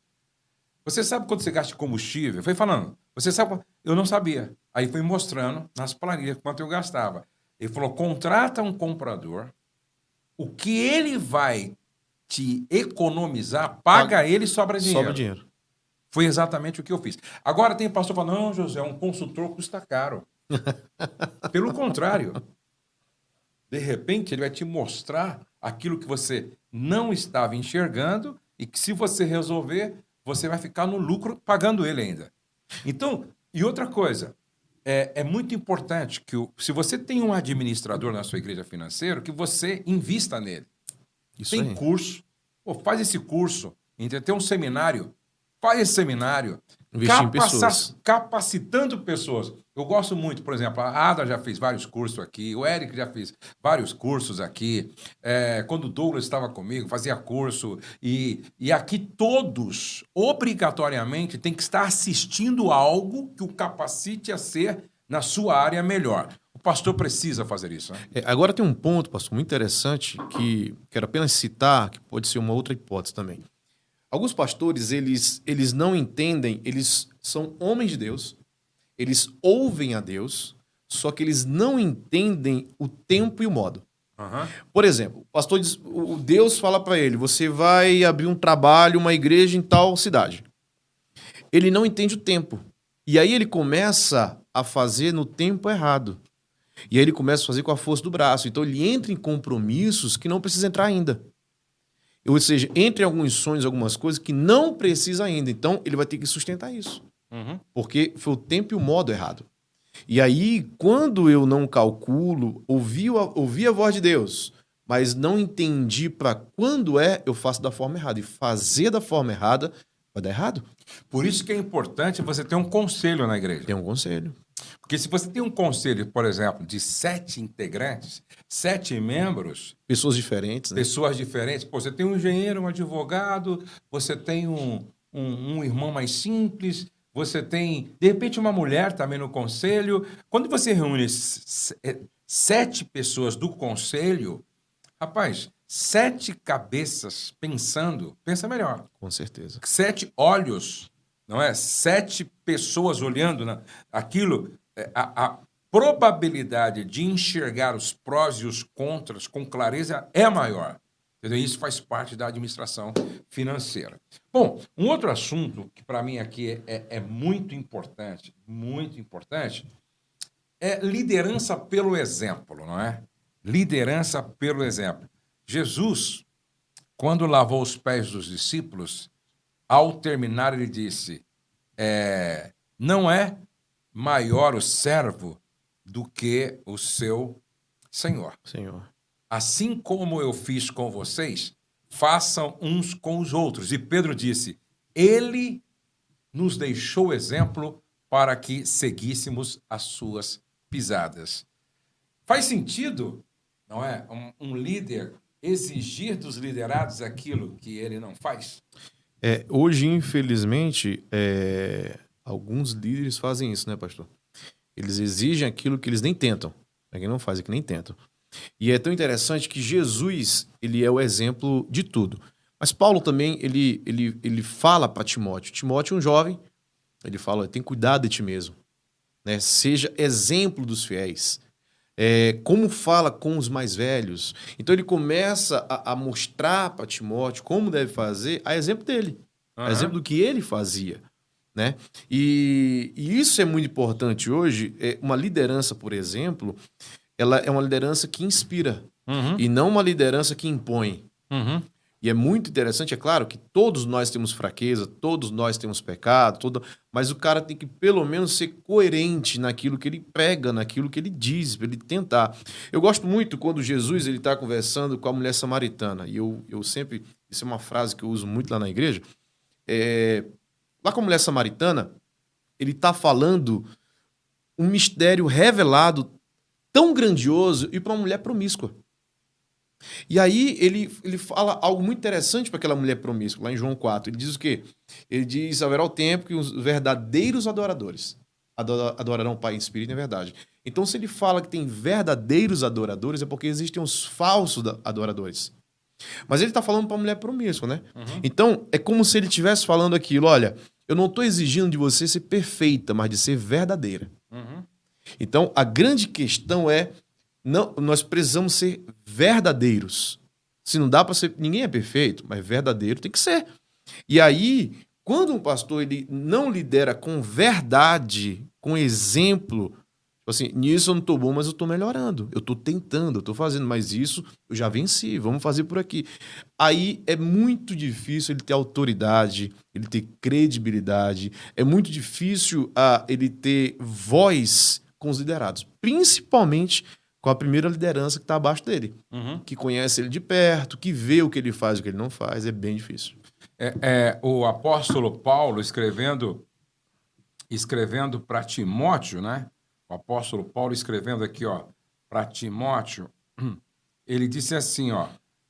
Você sabe quanto você gasta de combustível? Foi falando. Você sabe? Eu não sabia. Aí foi mostrando nas planilhas quanto eu gastava. Ele falou, contrata um comprador, o que ele vai te economizar, paga ele e sobra dinheiro. Sobra dinheiro. Foi exatamente o que eu fiz. Agora tem pastor falando, não, José, um consultor custa caro. Pelo contrário. De repente, ele vai te mostrar aquilo que você não estava enxergando e que, se você resolver, você vai ficar no lucro pagando ele ainda. Então, e outra coisa, é muito importante que, se você tem um administrador na sua igreja financeira, que você invista nele. Isso tem aí. curso, faz esse curso, tem um seminário, faz esse seminário. Investir em pessoas. Capacitando pessoas. Eu gosto muito, por exemplo, a Ada já fez vários cursos aqui, o Eric já fez vários cursos aqui. Quando o Douglas estava comigo, fazia curso. E aqui todos, obrigatoriamente, têm que estar assistindo algo que o capacite a ser, na sua área, melhor. O pastor precisa fazer isso. Né? Agora tem um ponto, pastor, muito interessante, que quero apenas citar, que pode ser uma outra hipótese também. Alguns pastores, eles não entendem, eles são homens de Deus, eles ouvem a Deus, só que eles não entendem o tempo e o modo. Por exemplo, o pastor diz, o Deus fala para ele, você vai abrir um trabalho, uma igreja em tal cidade. Ele não entende o tempo. E aí ele começa a fazer no tempo errado. E aí ele começa a fazer com a força do braço. Então ele entra em compromissos que não precisa entrar ainda. Ou seja, entre alguns sonhos, algumas coisas que não precisa ainda. Então, ele vai ter que sustentar isso. Porque foi o tempo e o modo errado. E aí, quando eu não calculo, ouvi a voz de Deus, mas não entendi para quando eu faço da forma errada. E fazer da forma errada vai dar errado. Por isso que é importante você ter um conselho na igreja. Tem um conselho. Porque se você tem um conselho, por exemplo, de 7 integrantes, 7 membros... Pessoas diferentes, né? Pessoas diferentes. Pô, você tem um engenheiro, um advogado, você tem um irmão mais simples, você tem, de repente, uma mulher também no conselho. Quando você reúne 7 pessoas do conselho, rapaz, 7 cabeças pensando, pensa melhor. Com certeza. 7 olhos não é? 7 pessoas olhando aquilo, a probabilidade de enxergar os prós e os contras com clareza é maior. Entendeu? Isso faz parte da administração financeira. Bom, um outro assunto que para mim aqui é muito importante, é liderança pelo exemplo, não é? Liderança pelo exemplo. Jesus, quando lavou os pés dos discípulos, ao terminar ele disse, não é maior o servo do que o seu Senhor. Assim como eu fiz com vocês, façam uns com os outros. E Pedro disse, ele nos deixou exemplo para que seguíssemos as suas pisadas. Faz sentido, não é? Um líder exigir dos liderados aquilo que ele não faz? Hoje, infelizmente, alguns líderes fazem isso, né, pastor? Eles exigem aquilo que eles nem tentam. Quem não faz é que nem tentam. E é tão interessante que Jesus, ele é o exemplo de tudo. Mas Paulo também, ele fala para Timóteo. Timóteo é um jovem, ele fala, tem cuidado de ti mesmo. Né? Seja exemplo dos fiéis. Como fala com os mais velhos. Então ele começa a mostrar para Timóteo como deve fazer, a exemplo dele. A exemplo do que ele fazia. Né? E isso é muito importante hoje. Uma liderança, por exemplo, ela é uma liderança que inspira e não uma liderança que impõe. E é muito interessante, é claro que todos nós temos fraqueza, todos nós temos pecado, mas o cara tem que pelo menos ser coerente naquilo que ele prega, naquilo que ele diz, para ele tentar. Eu gosto muito quando Jesus está conversando com a mulher samaritana, e eu sempre, isso é uma frase que eu uso muito lá na igreja, lá com a mulher samaritana, ele está falando um mistério revelado tão grandioso e para uma mulher promíscua. E aí ele fala algo muito interessante para aquela mulher promíscua, lá em João 4. Ele diz o quê? Ele diz, haverá o tempo que os verdadeiros adoradores adorarão o Pai em espírito e em verdade. Então, se ele fala que tem verdadeiros adoradores, é porque existem os falsos adoradores. Mas ele está falando para a mulher promíscua, né? Então, é como se ele estivesse falando aquilo, olha, eu não estou exigindo de você ser perfeita, mas de ser verdadeira. Então, a grande questão nós precisamos ser verdadeiros. Se não dá para ser... Ninguém é perfeito, mas verdadeiro tem que ser. E aí, quando um pastor ele não lidera com verdade, com exemplo, tipo assim, nisso eu não estou bom, mas eu estou melhorando. Eu estou tentando, eu estou fazendo, mas isso eu já venci, vamos fazer por aqui. Aí é muito difícil ele ter autoridade, ele ter credibilidade, é muito difícil ele ter voz com os liderados, principalmente com a primeira liderança que está abaixo dele, que conhece ele de perto, que vê o que ele faz e o que ele não faz, é bem difícil. O apóstolo Paulo escrevendo para Timóteo, né? O apóstolo Paulo escrevendo aqui, para Timóteo, ele disse assim,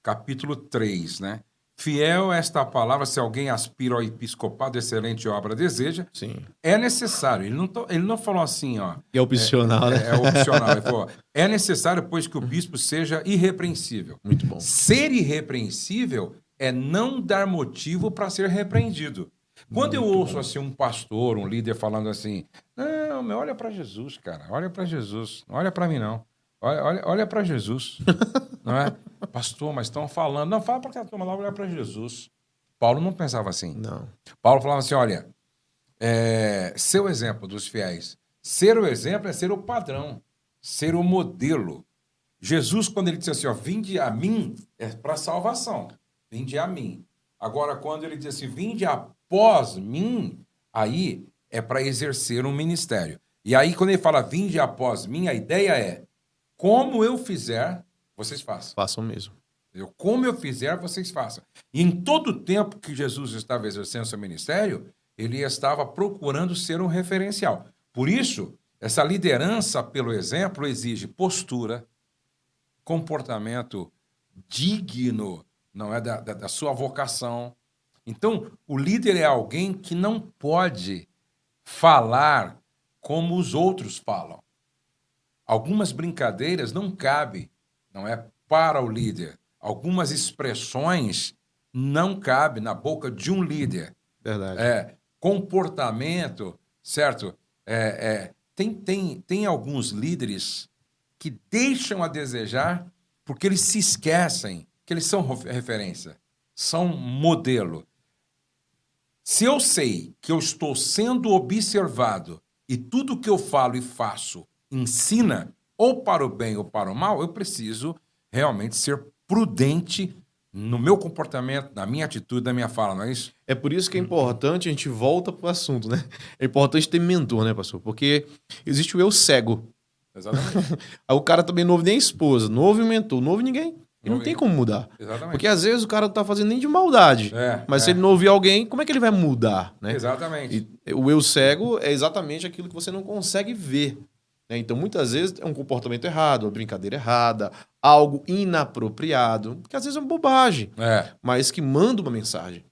capítulo 3, né? Fiel a esta palavra, se alguém aspira ao episcopado, excelente obra deseja, Sim. É necessário. Ele não falou assim, É opcional, né? É opcional. Ele falou, é necessário, pois, que o bispo seja irrepreensível. Muito bom. Ser irrepreensível é não dar motivo para ser repreendido. Quando eu ouço assim um pastor, um líder falando assim, não, olha para Jesus, cara, olha para Jesus, não olha para mim não, olha para Jesus, não é? Pastor, mas estão falando, não, fala para a turma lá, olha para Jesus. Paulo não pensava assim. Não. Paulo falava assim, olha, ser o exemplo dos fiéis, ser o exemplo é ser o padrão, ser o modelo. Jesus, quando ele disse assim, vinde a mim, é para salvação, vinde a mim. Agora, quando ele diz assim, vinde após mim, aí é para exercer um ministério. E aí, quando ele fala vinde após mim, a ideia é, como eu fizer, vocês façam. Façam mesmo. Como eu fizer, vocês façam. E em todo o tempo que Jesus estava exercendo seu ministério, ele estava procurando ser um referencial. Por isso, essa liderança pelo exemplo exige postura, comportamento digno, não é da sua vocação. Então, o líder é alguém que não pode falar como os outros falam. Algumas brincadeiras não cabem, não é, para o líder. Algumas expressões não cabem na boca de um líder. Verdade. comportamento, certo? Tem alguns líderes que deixam a desejar porque eles se esquecem que eles são referência, são modelo. Se eu sei que eu estou sendo observado e tudo que eu falo e faço ensina ou para o bem ou para o mal, eu preciso realmente ser prudente no meu comportamento, na minha atitude, na minha fala, não é isso? É por isso que é importante, a gente volta para o assunto, né? É importante ter mentor, né, pastor? Porque existe o eu cego. Exatamente. Aí o cara também não ouve nem a esposa, não ouve o mentor, não ouve ninguém. E não tem como mudar. Exatamente. Porque às vezes o cara não tá fazendo nem de maldade. Mas se ele não ouvir alguém, como é que ele vai mudar, né? Exatamente. E o eu cego é exatamente aquilo que você não consegue ver. Né? Então, muitas vezes é um comportamento errado, uma brincadeira errada, algo inapropriado, que às vezes é uma bobagem, mas que manda uma mensagem.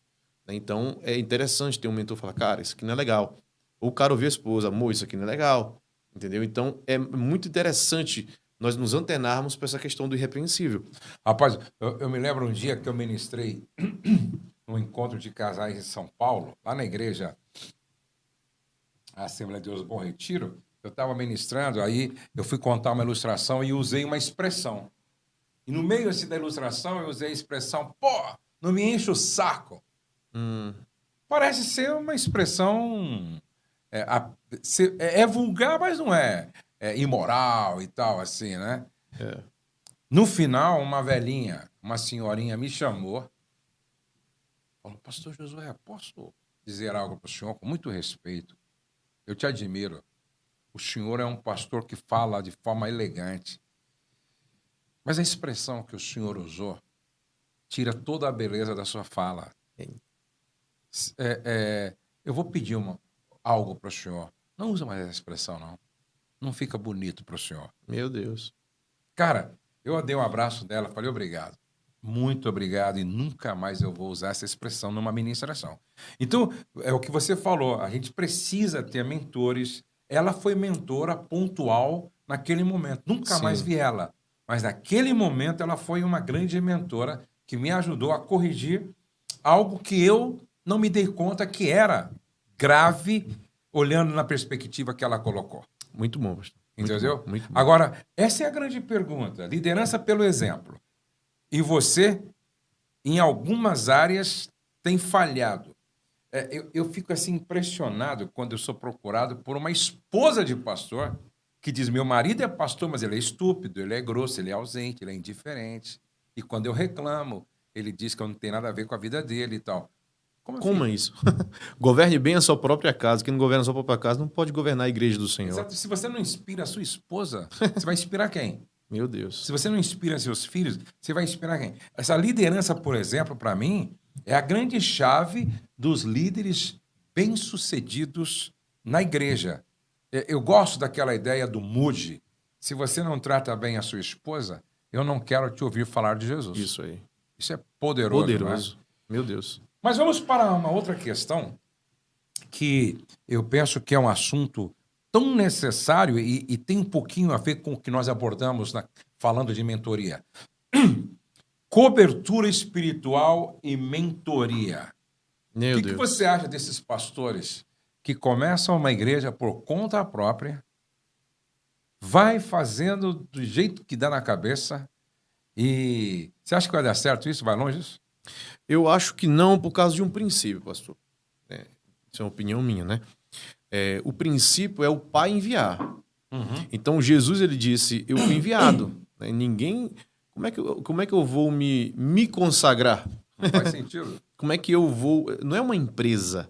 Né? Então, é interessante ter um mentor falar, cara, isso aqui não é legal. Ou o cara ouvir a esposa, amor, isso aqui não é legal. Entendeu? Então, é muito interessante nós nos antenarmos para essa questão do irrepreensível. Rapaz, eu me lembro um dia que eu ministrei num encontro de casais em São Paulo, lá na igreja Assembleia de Deus do Bom Retiro. Eu estava ministrando, aí eu fui contar uma ilustração e usei uma expressão. E no meio assim, da ilustração, eu usei a expressão, pô, não me enche o saco. Parece ser uma expressão... É vulgar, mas não é imoral e tal, assim, né? No final, uma velhinha, uma senhorinha me chamou, falou, pastor Josué, posso dizer algo para o senhor com muito respeito? Eu te admiro. O senhor é um pastor que fala de forma elegante. Mas a expressão que o senhor usou tira toda a beleza da sua fala. Eu vou pedir algo para o senhor. Não usa mais essa expressão, não. Não fica bonito para o senhor. Meu Deus. Cara, eu dei um abraço dela, falei obrigado. Muito obrigado e nunca mais eu vou usar essa expressão numa ministração. Então, é o que você falou, a gente precisa ter mentores. Ela foi mentora pontual naquele momento. Nunca mais vi ela. Mas naquele momento ela foi uma grande mentora que me ajudou a corrigir algo que eu não me dei conta que era grave, olhando na perspectiva que ela colocou. Muito bom, pastor. Entendeu? Muito bom. Agora, essa é a grande pergunta. Liderança pelo exemplo. E você, em algumas áreas, tem falhado. Eu fico assim impressionado quando eu sou procurado por uma esposa de pastor que diz, meu marido é pastor, mas ele é estúpido, ele é grosso, ele é ausente, ele é indiferente. E quando eu reclamo, ele diz que eu não tenho nada a ver com a vida dele e tal. Como é isso? Governe bem a sua própria casa. Quem não governa a sua própria casa não pode governar a igreja do Senhor. Exato. Se você não inspira a sua esposa, você vai inspirar quem? Meu Deus. Se você não inspira seus filhos, você vai inspirar quem? Essa liderança, por exemplo, para mim, é a grande chave dos líderes bem-sucedidos na igreja. Eu gosto daquela ideia do mude. Se você não trata bem a sua esposa, eu não quero te ouvir falar de Jesus. Isso aí. Isso é poderoso. Poderoso. Né? Meu Deus. Mas vamos para uma outra questão que eu penso que é um assunto tão necessário e tem um pouquinho a ver com o que nós abordamos falando de mentoria. Cobertura espiritual e mentoria. Meu O Deus. que você acha desses pastores que começam uma igreja por conta própria, vai fazendo do jeito que dá na cabeça e... Você acha que vai dar certo isso? Vai longe isso? Eu acho que não, por causa de um princípio, pastor. Isso é uma opinião minha, né? O princípio é o Pai enviar. Uhum. Então, Jesus, ele disse, eu fui enviado. Né? Ninguém... Como é que eu vou me consagrar? Não faz sentido. Como é que eu vou... Não é uma empresa,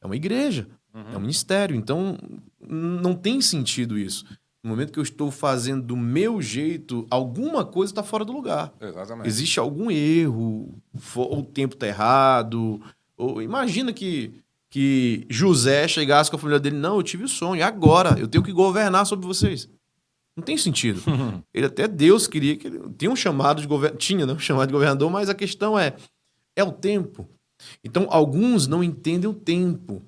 é uma igreja, é um ministério. Então, não tem sentido isso. No momento que eu estou fazendo do meu jeito, alguma coisa está fora do lugar. Exatamente. Existe algum erro, ou o tempo está errado. Ou, imagina que José chegasse com a família dele, não, eu tive o sonho, agora eu tenho que governar sobre vocês. Não tem sentido. Ele até Deus queria que ele tinha um chamado de tinha, né, um chamado de governador, mas a questão é o tempo. Então, alguns não entendem o tempo.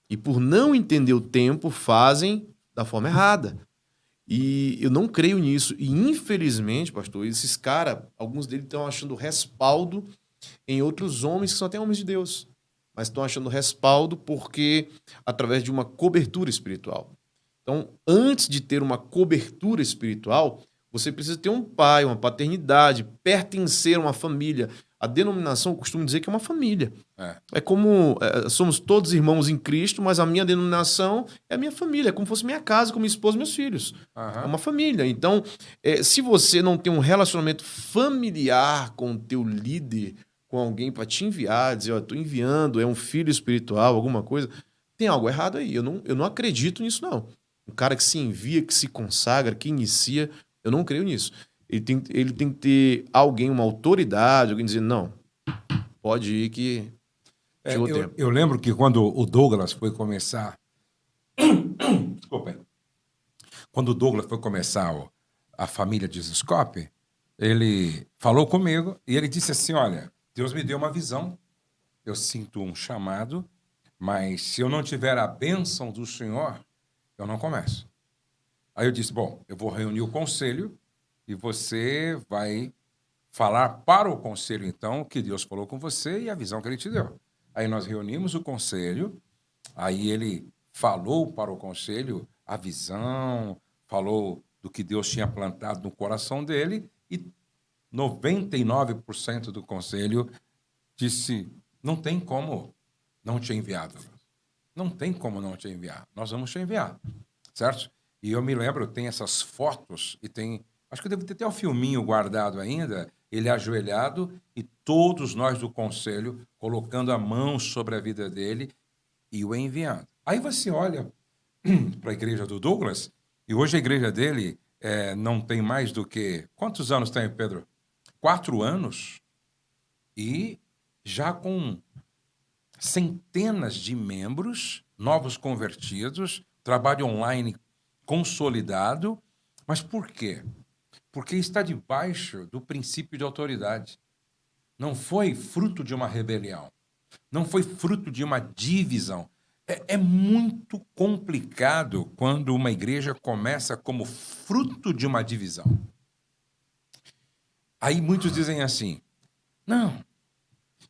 E por não entender o tempo, fazem da forma errada. E eu não creio nisso. E, infelizmente, pastor, esses caras, alguns deles estão achando respaldo em outros homens que só têm homens de Deus. mas estão achando respaldo porque através de uma cobertura espiritual. Então, antes de ter uma cobertura espiritual, você precisa ter um pai, uma paternidade, pertencer a uma família. A denominação, eu costumo dizer que é uma família. É como somos todos irmãos em Cristo, mas a minha denominação é a minha família, é como se fosse minha casa, com minha esposa e meus filhos. É uma família. Então, se você não tem um relacionamento familiar com o teu líder, com alguém para te enviar, dizer, eu estou enviando, é um filho espiritual, alguma coisa, tem algo errado aí. Eu não acredito nisso, não. Um cara que se envia, que se consagra, que inicia, eu não creio nisso. Ele tem que ter alguém, uma autoridade, alguém dizer, não, pode ir que chegou o tempo. Eu lembro que quando o Douglas foi começar... Desculpa aí. Quando o Douglas foi começar a família de Ziscope, ele falou comigo e ele disse assim, olha, Deus me deu uma visão, eu sinto um chamado, mas se eu não tiver a bênção do Senhor, eu não começo. Aí eu disse, bom, eu vou reunir o conselho e você vai falar para o conselho, então, que Deus falou com você e a visão que ele te deu. Aí nós reunimos o conselho, aí ele falou para o conselho a visão, falou do que Deus tinha plantado no coração dele e 99% do conselho disse, não tem como não te enviar, Douglas. Não tem como não te enviar. Nós vamos te enviar, certo? E eu me lembro, tem essas fotos e tem... Acho que eu devo ter até o filminho guardado ainda, ele ajoelhado e todos nós do conselho colocando a mão sobre a vida dele e o enviando. Aí você olha para a igreja do Douglas e hoje a igreja dele não tem mais do que... Quantos anos tem, Pedro? 4 anos e já com centenas de membros, novos convertidos, trabalho online consolidado. Mas por quê? Porque está debaixo do princípio de autoridade. Não foi fruto de uma rebelião. Não foi fruto de uma divisão. É muito complicado quando uma igreja começa como fruto de uma divisão. Aí muitos dizem assim, não,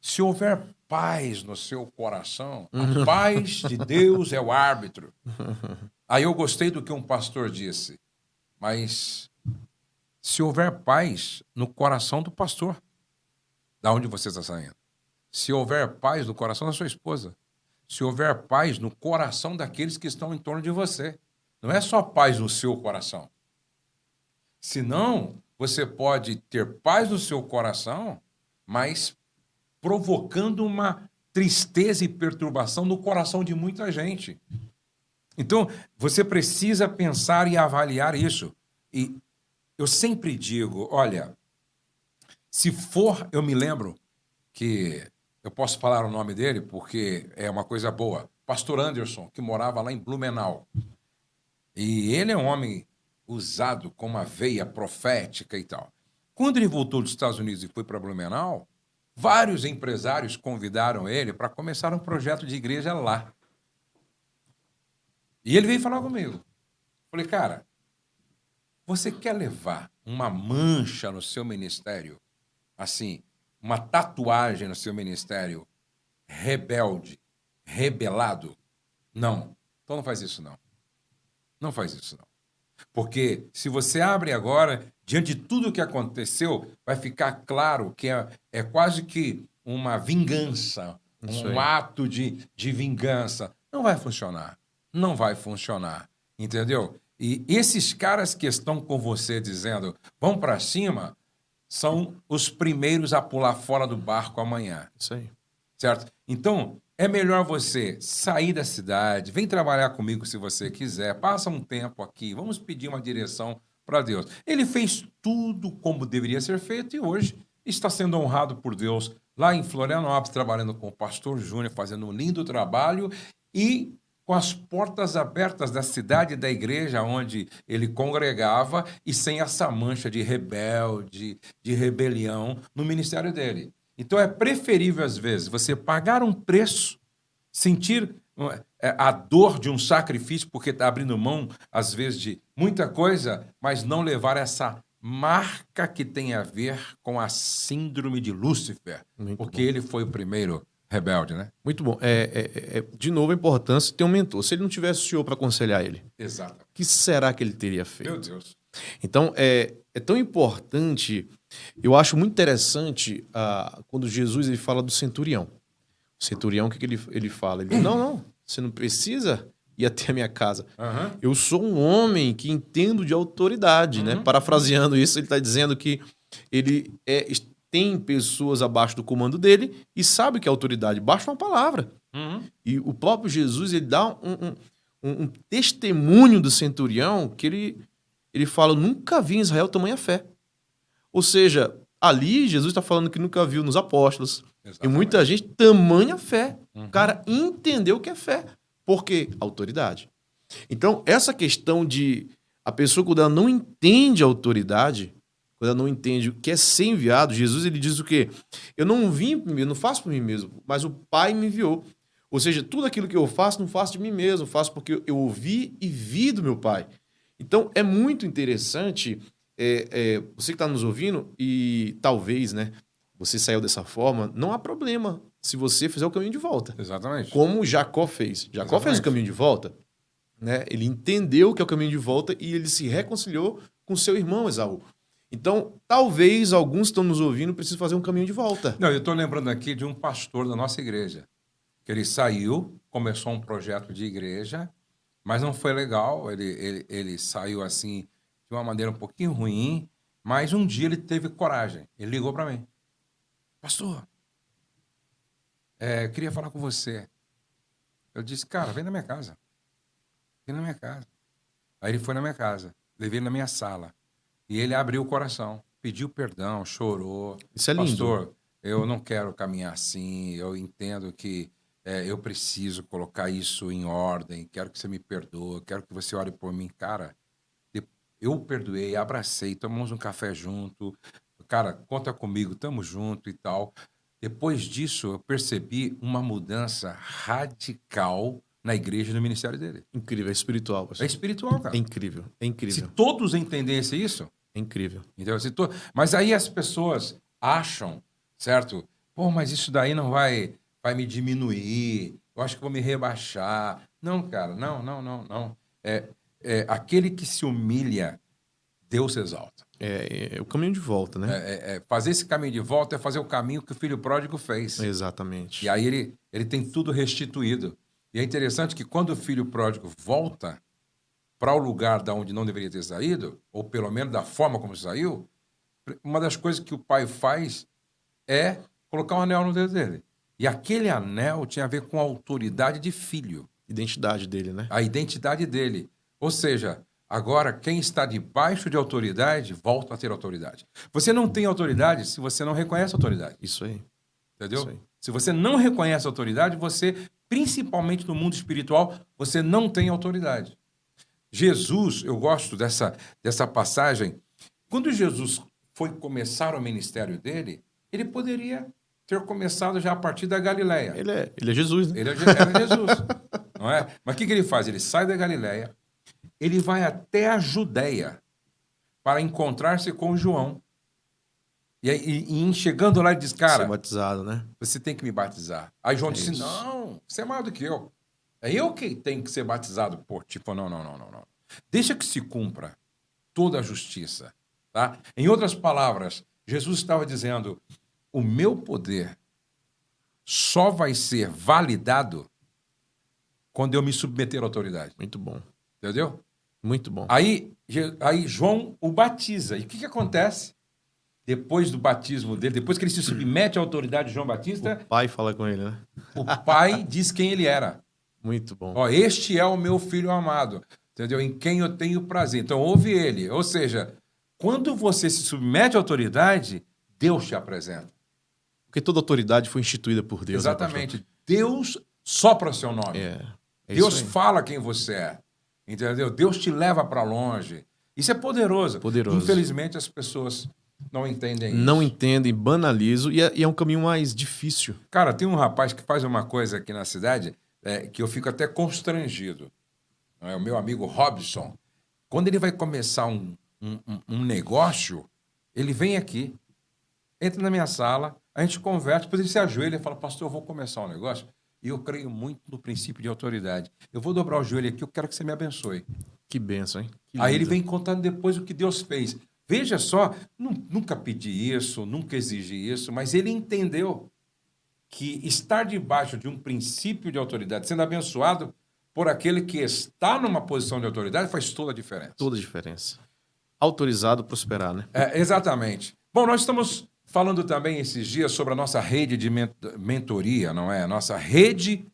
se houver paz no seu coração, a paz de Deus é o árbitro. Aí eu gostei do que um pastor disse, mas se houver paz no coração do pastor, da onde você está saindo? Se houver paz no coração da sua esposa, se houver paz no coração daqueles que estão em torno de você, não é só paz no seu coração. Senão, você pode ter paz no seu coração, mas provocando uma tristeza e perturbação no coração de muita gente. Então, você precisa pensar e avaliar isso. E eu sempre digo, olha, se for, eu me lembro que, eu posso falar o nome dele porque é uma coisa boa, Pastor Anderson, que morava lá em Blumenau. E ele é um homem usado com uma veia profética e tal. Quando ele voltou dos Estados Unidos e foi para Blumenau, vários empresários convidaram ele para começar um projeto de igreja lá. E ele veio falar comigo. Falei, cara, você quer levar uma mancha no seu ministério, assim, uma tatuagem no seu ministério, rebelde, rebelado? Não. Então não faz isso, não. Não faz isso, não. Porque se você abre agora, diante de tudo o que aconteceu, vai ficar claro que é quase que uma vingança, um ato de vingança. Não vai funcionar. Não vai funcionar. Entendeu? E esses caras que estão com você dizendo, vão para cima, são os primeiros a pular fora do barco amanhã. Isso aí. Certo? Então, é melhor você sair da cidade, vem trabalhar comigo se você quiser, passa um tempo aqui, vamos pedir uma direção para Deus. Ele fez tudo como deveria ser feito e hoje está sendo honrado por Deus lá em Florianópolis, trabalhando com o pastor Júnior, fazendo um lindo trabalho e com as portas abertas da cidade e da igreja onde ele congregava e sem essa mancha de rebelde, de rebelião no ministério dele. Então é preferível, às vezes, você pagar um preço, sentir a dor de um sacrifício, porque está abrindo mão, às vezes, de muita coisa, mas não levar essa marca que tem a ver com a síndrome de Lúcifer, porque ele foi o primeiro rebelde, né? Muito bom. De novo, a importância de ter um mentor. Se ele não tivesse o senhor para aconselhar ele, Exato. o que será que ele teria feito? Meu Deus. Então, é tão importante. Eu acho muito interessante quando Jesus ele fala do centurião. O centurião, o que ele fala? Ele diz, não, você não precisa ir até a minha casa. Uhum. Eu sou um homem que entendo de autoridade, né? Parafraseando isso, ele está dizendo que ele tem pessoas abaixo do comando dele e sabe que a autoridade basta uma palavra. Uhum. E o próprio Jesus ele dá um testemunho do centurião que ele fala, nunca vi em Israel tamanha fé. Ou seja, ali Jesus está falando que nunca viu nos apóstolos. Exatamente. E muita gente, tamanha fé. O cara entendeu o que é fé. Por quê? Autoridade. Então, essa questão de a pessoa, quando ela não entende a autoridade, quando ela não entende o que é ser enviado, Jesus ele diz o quê? Eu não vim por mim, eu não faço por mim mesmo, mas o Pai me enviou. Ou seja, tudo aquilo que eu faço, não faço de mim mesmo, faço porque eu ouvi e vi do meu Pai. Então, é muito interessante, você que está nos ouvindo, e talvez, né, você saiu dessa forma, não há problema se você fizer o caminho de volta. Exatamente. Como Jacó fez. Jacó fez o caminho de volta, né? Ele entendeu que é o caminho de volta e ele se reconciliou com seu irmão Esaú. Então, talvez alguns que estão nos ouvindo precisem fazer um caminho de volta. Não, eu estou lembrando aqui de um pastor da nossa igreja, que ele saiu, começou um projeto de igreja, mas não foi legal, ele saiu assim de uma maneira um pouquinho ruim, mas um dia ele teve coragem, ele ligou para mim. Pastor, eu queria falar com você. Eu disse, cara, vem na minha casa. Vem na minha casa. Aí ele foi na minha casa, levei ele na minha sala. E ele abriu o coração, pediu perdão, chorou. Isso é lindo. Pastor, eu não quero caminhar assim, eu entendo que eu preciso colocar isso em ordem, quero que você me perdoe, quero que você ore por mim. Cara, eu o perdoei, abracei, tomamos um café junto. Cara, conta comigo, tamo junto e tal. Depois disso, eu percebi uma mudança radical na igreja e no ministério dele. Incrível, é espiritual. Pastor. É espiritual, cara. É incrível, é incrível. Se todos entendessem isso... É incrível. Entendeu? Mas aí as pessoas acham, certo? Pô, mas isso daí não vai me diminuir, eu acho que vou me rebaixar. Não, cara, não. Aquele que se humilha, Deus exalta. É o caminho de volta, né? Fazer esse caminho de volta é fazer o caminho que o filho pródigo fez. Exatamente. E aí ele tem tudo restituído. E é interessante que quando o filho pródigo volta para o lugar da onde não deveria ter saído, ou pelo menos da forma como saiu, uma das coisas que o pai faz é colocar um anel no dedo dele. E aquele anel tinha a ver com a autoridade de filho. Identidade dele, né? A identidade dele. Ou seja, agora quem está debaixo de autoridade volta a ter autoridade. Você não tem autoridade se você não reconhece a autoridade. Isso aí. Entendeu? Isso aí. Se você não reconhece a autoridade, você, principalmente no mundo espiritual, você não tem autoridade. Jesus, eu gosto dessa passagem. Quando Jesus foi começar o ministério dele, ele poderia ter começado já a partir da Galileia. Ele é Jesus, né? Ele era Jesus, não é? Mas o que ele faz? Ele sai da Galileia, ele vai até a Judéia para encontrar-se com João. E chegando lá, ele diz, cara... Ser batizado, né? Você tem que me batizar. Aí João disse, não, você é maior do que eu. É eu que tenho que ser batizado por ti. Não. Deixa que se cumpra toda a justiça. Tá? Em outras palavras, Jesus estava dizendo, o meu poder só vai ser validado quando eu me submeter à autoridade. Muito bom. Entendeu? Muito bom. Aí João o batiza. E o que acontece? Depois do batismo dele, depois que ele se submete à autoridade de João Batista... O pai fala com ele, né? O pai diz quem ele era. Muito bom. Este é o meu filho amado, entendeu? Em quem eu tenho prazer. Então, ouve ele. Ou seja, quando você se submete à autoridade, Deus te apresenta. Porque toda autoridade foi instituída por Deus. Exatamente. Né, Deus sopra o seu nome. Deus fala quem você é. Entendeu? Deus te leva para longe. Isso é poderoso. Poderoso. Infelizmente, as pessoas não entendem isso. Não entendem, banalizam, e é um caminho mais difícil. Cara, tem um rapaz que faz uma coisa aqui na cidade que eu fico até constrangido. O meu amigo Robson. Quando ele vai começar um negócio, ele vem aqui, entra na minha sala, a gente conversa, depois ele se ajoelha e fala, pastor, eu vou começar um negócio e eu creio muito no princípio de autoridade. Eu vou dobrar o joelho aqui, eu quero que você me abençoe. Que bênção, hein? Que Aí ele lindo. vem contando depois o que Deus fez. Veja só, nunca pedi isso, nunca exigi isso, mas ele entendeu que estar debaixo de um princípio de autoridade, sendo abençoado por aquele que está numa posição de autoridade, faz toda a diferença. Toda a diferença. Autorizado a prosperar, né? Exatamente. Bom, nós estamos falando também esses dias sobre a nossa rede de mentoria, não é? A nossa rede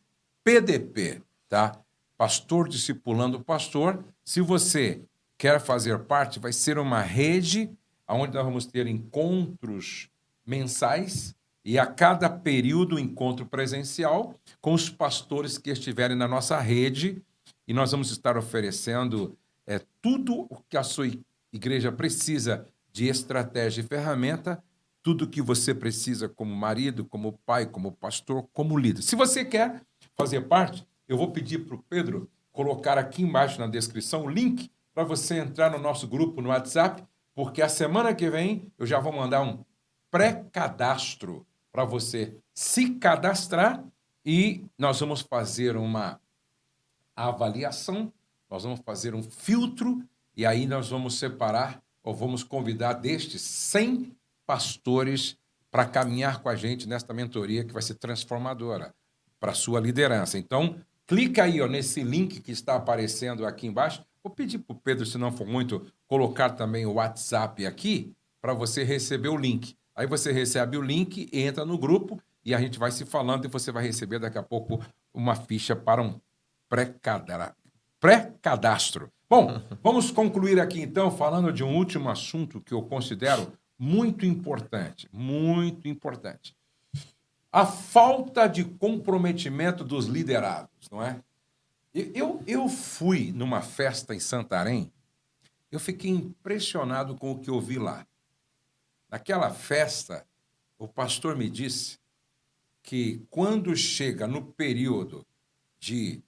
PDP, tá? Pastor Discipulando o Pastor. Se você quer fazer parte, vai ser uma rede onde nós vamos ter encontros mensais e a cada período encontro presencial com os pastores que estiverem na nossa rede e nós vamos estar oferecendo tudo o que a sua igreja precisa de estratégia e ferramenta, tudo que você precisa como marido, como pai, como pastor, como líder. Se você quer fazer parte, eu vou pedir para o Pedro colocar aqui embaixo na descrição o link para você entrar no nosso grupo no WhatsApp, porque a semana que vem eu já vou mandar um pré-cadastro para você se cadastrar e nós vamos fazer uma avaliação, nós vamos fazer um filtro e aí nós vamos separar ou vamos convidar destes 100 pastores para caminhar com a gente nesta mentoria que vai ser transformadora para a sua liderança. Então, clica aí nesse link que está aparecendo aqui embaixo. Vou pedir para o Pedro, se não for muito, colocar também o WhatsApp aqui para você receber o link. Aí você recebe o link, entra no grupo e a gente vai se falando e você vai receber daqui a pouco uma ficha para um pré-cadastro. Bom, vamos concluir aqui então falando de um último assunto que eu considero muito importante, muito importante. A falta de comprometimento dos liderados, não é? Eu fui numa festa em Santarém, eu fiquei impressionado com o que eu vi lá. Naquela festa, o pastor me disse que quando chega no período de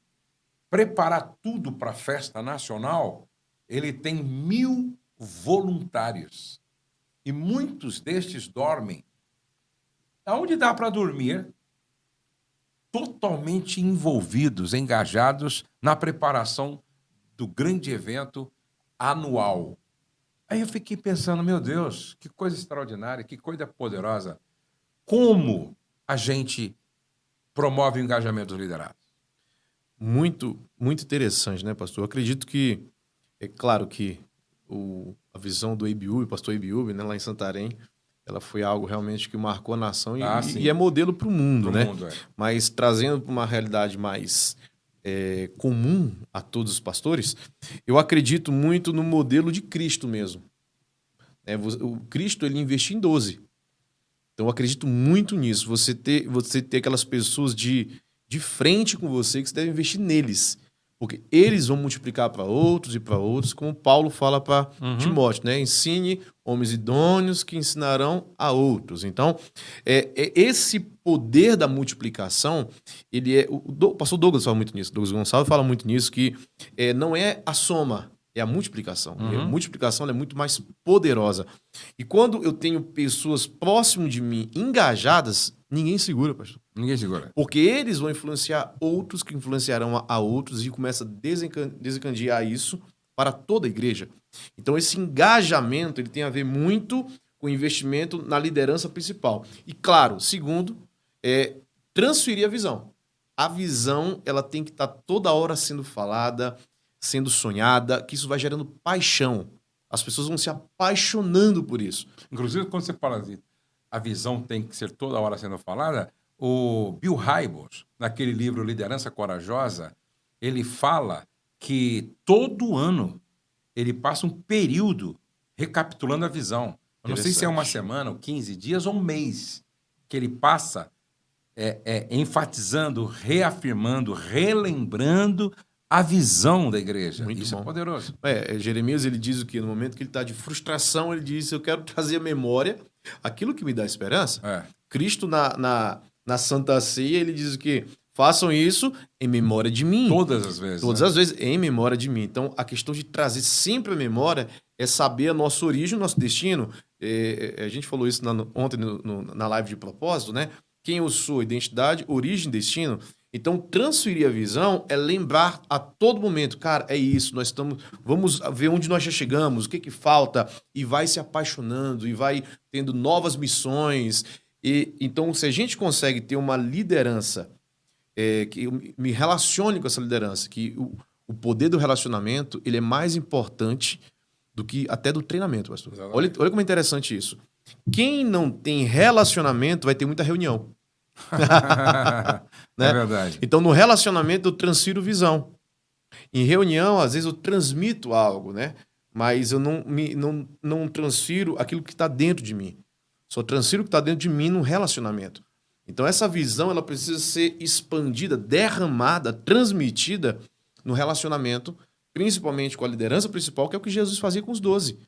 preparar tudo para a festa nacional, ele tem 1000 voluntários. E muitos destes dormem aonde dá para dormir, totalmente envolvidos, engajados na preparação do grande evento anual. Aí eu fiquei pensando, meu Deus, que coisa extraordinária, que coisa poderosa. Como a gente promove o engajamento dos liderados? Muito, muito interessante, né, pastor? Eu acredito que, é claro que a visão do Eibiúbe, o pastor Eibiúbe, né, lá em Santarém, ela foi algo realmente que marcou a nação e é modelo para o mundo, né? Mas trazendo para uma realidade mais comum a todos os pastores, eu acredito muito no modelo de Cristo mesmo. O Cristo, ele investiu em 12. Então, eu acredito muito nisso. Você ter aquelas pessoas de frente com você que você deve investir neles. Porque eles vão multiplicar para outros e para outros, como Paulo fala para Timóteo, né? Ensine homens idôneos que ensinarão a outros. Então, esse poder da multiplicação, o pastor Douglas fala muito nisso, Douglas Gonçalves fala muito nisso, que não é a soma, é a multiplicação. E a multiplicação é muito mais poderosa. E quando eu tenho pessoas próximas de mim engajadas, ninguém segura, pastor. Ninguém segura. Porque eles vão influenciar outros que influenciarão a outros e começa a desencadear isso para toda a igreja. Então, esse engajamento ele tem a ver muito com o investimento na liderança principal. E, claro, segundo, transferir a visão. A visão ela tem que estar toda hora sendo falada, sendo sonhada, que isso vai gerando paixão. As pessoas vão se apaixonando por isso. Inclusive, quando você fala assim, a visão tem que ser toda hora sendo falada, o Bill Hybels, naquele livro Liderança Corajosa, ele fala que todo ano ele passa um período recapitulando a visão. Eu não sei se é uma semana, ou 15 dias, ou um mês, que ele passa enfatizando, reafirmando, relembrando a visão da igreja. Muito Isso bom. É poderoso. Jeremias, ele diz o que? No momento que ele está de frustração, ele diz, eu quero trazer à memória aquilo que me dá esperança. Cristo, na Santa Ceia, ele diz o quê? Façam isso em memória de mim. Todas as vezes. Todas as vezes, em memória de mim. Então, a questão de trazer sempre a memória é saber a nossa origem, o nosso destino. A gente falou isso ontem na live de propósito, né? Quem eu sou, identidade, origem, destino. Então, transferir a visão é lembrar a todo momento, cara, é isso, vamos ver onde nós já chegamos, o que falta, e vai se apaixonando, e vai tendo novas missões. Então, se a gente consegue ter uma liderança, que eu me relacione com essa liderança, que o poder do relacionamento, ele é mais importante do que até do treinamento, pastor. Olha como é interessante isso. Quem não tem relacionamento vai ter muita reunião. Né? É verdade. Então, no relacionamento, eu transfiro visão. Em reunião, às vezes, eu transmito algo, né? Mas eu não transfiro aquilo que está dentro de mim. Só transfiro o que está dentro de mim no relacionamento. Então, essa visão ela precisa ser expandida, derramada, transmitida no relacionamento, principalmente com a liderança principal, que é o que Jesus fazia com os 12.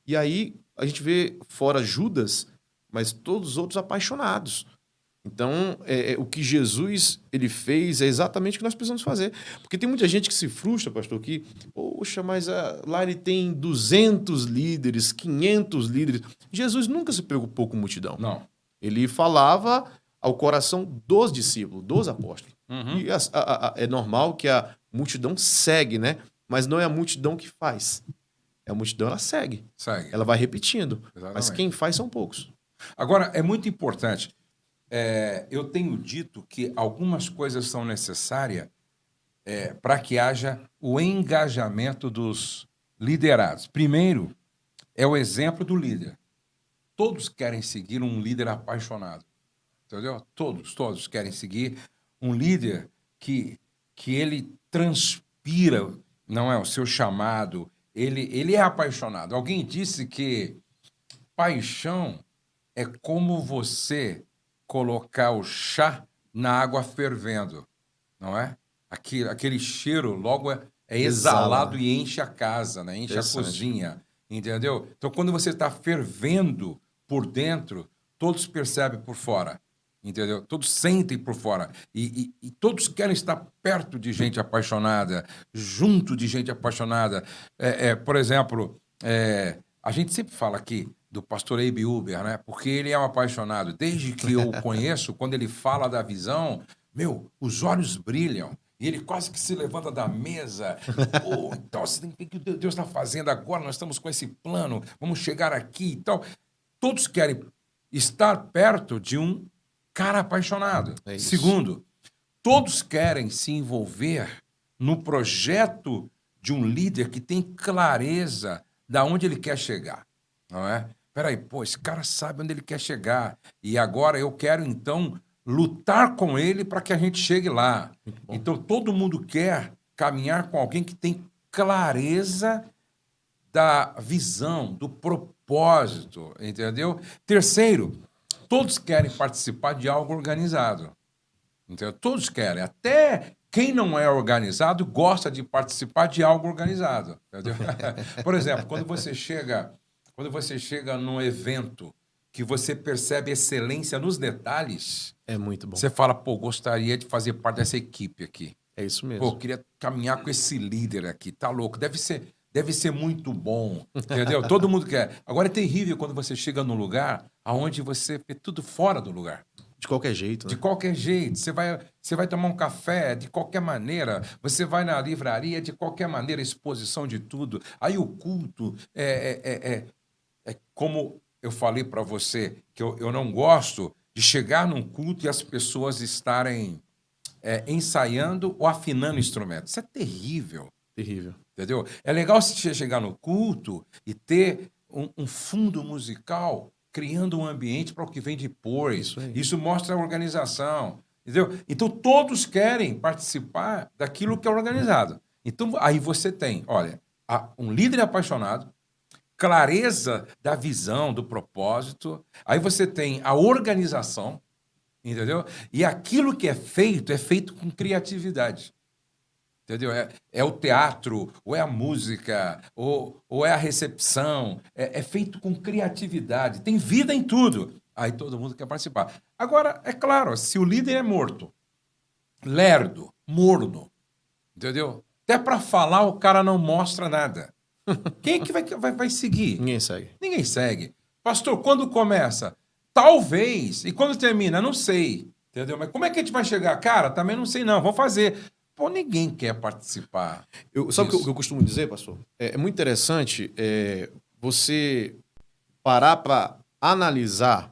E aí, a gente vê fora Judas, mas todos os outros apaixonados. Então, o que Jesus ele fez é exatamente o que nós precisamos fazer. Porque tem muita gente que se frustra, pastor, que, poxa, mas lá ele tem 200 líderes, 500 líderes. Jesus nunca se preocupou com multidão. Não. Ele falava ao coração dos discípulos, dos apóstolos. Uhum. E é normal que a multidão segue, né? Mas não é a multidão que faz. A multidão, ela segue. Ela vai repetindo. Exatamente. Mas quem faz são poucos. Agora, é muito importante. Eu tenho dito que algumas coisas são necessárias para que haja o engajamento dos liderados. Primeiro, é o exemplo do líder. Todos querem seguir um líder apaixonado. Entendeu? Todos querem seguir um líder que ele transpira, não é o seu chamado, ele é apaixonado. Alguém disse que paixão é como você colocar o chá na água fervendo, não é? Aquele cheiro logo é exalado e enche a casa, né? Enche a cozinha, entendeu? Então, quando você está fervendo por dentro, todos percebem por fora, entendeu? Todos sentem por fora e todos querem estar perto de gente apaixonada, junto de gente apaixonada. Por exemplo, a gente sempre fala aqui do pastor Abe Uber, né? Porque ele é um apaixonado. Desde que eu o conheço, quando ele fala da visão, os olhos brilham. E ele quase que se levanta da mesa. Então, o que Deus está fazendo agora? Nós estamos com esse plano, vamos chegar aqui e tal. Todos querem estar perto de um cara apaixonado. Segundo, todos querem se envolver no projeto de um líder que tem clareza de onde ele quer chegar. Não é? Peraí, esse cara sabe onde ele quer chegar. E agora eu quero, então, lutar com ele para que a gente chegue lá. Então, todo mundo quer caminhar com alguém que tem clareza da visão, do propósito, entendeu? Terceiro, todos querem participar de algo organizado. Entendeu? Todos querem. Até quem não é organizado gosta de participar de algo organizado. Entendeu? Por exemplo, quando você chega num evento que você percebe excelência nos detalhes... É muito bom. Você fala, gostaria de fazer parte dessa equipe aqui. É isso mesmo. Queria caminhar com esse líder aqui. Tá louco. Deve ser muito bom. Entendeu? Todo mundo quer. Agora é terrível quando você chega num lugar onde você vê tudo fora do lugar. De qualquer jeito, né? De qualquer jeito. Você vai tomar um café de qualquer maneira. Você vai na livraria de qualquer maneira, exposição de tudo. Aí o culto é como eu falei para você, que eu não gosto de chegar num culto e as pessoas estarem ensaiando ou afinando instrumentos. Isso é terrível. Terrível. Entendeu? É legal você chegar no culto e ter um fundo musical criando um ambiente para o que vem depois. Isso mostra a organização. Entendeu? Então, todos querem participar daquilo que é organizado. Então, aí você tem, olha, um líder apaixonado, clareza da visão, do propósito. Aí você tem a organização, entendeu? E aquilo que é feito com criatividade. Entendeu? É o teatro, ou é a música, ou é a recepção. É feito com criatividade. Tem vida em tudo. Aí todo mundo quer participar. Agora, é claro, se o líder é morto, lerdo, morno, entendeu? Até para falar o cara não mostra nada. Quem é que vai seguir? Ninguém segue. Ninguém segue. Pastor, quando começa? Talvez. E quando termina? Não sei. Entendeu? Mas como é que a gente vai chegar? Cara, também não sei não. Vamos fazer. Pô, ninguém quer participar. Sabe o que eu costumo dizer, pastor? É muito interessante você parar para analisar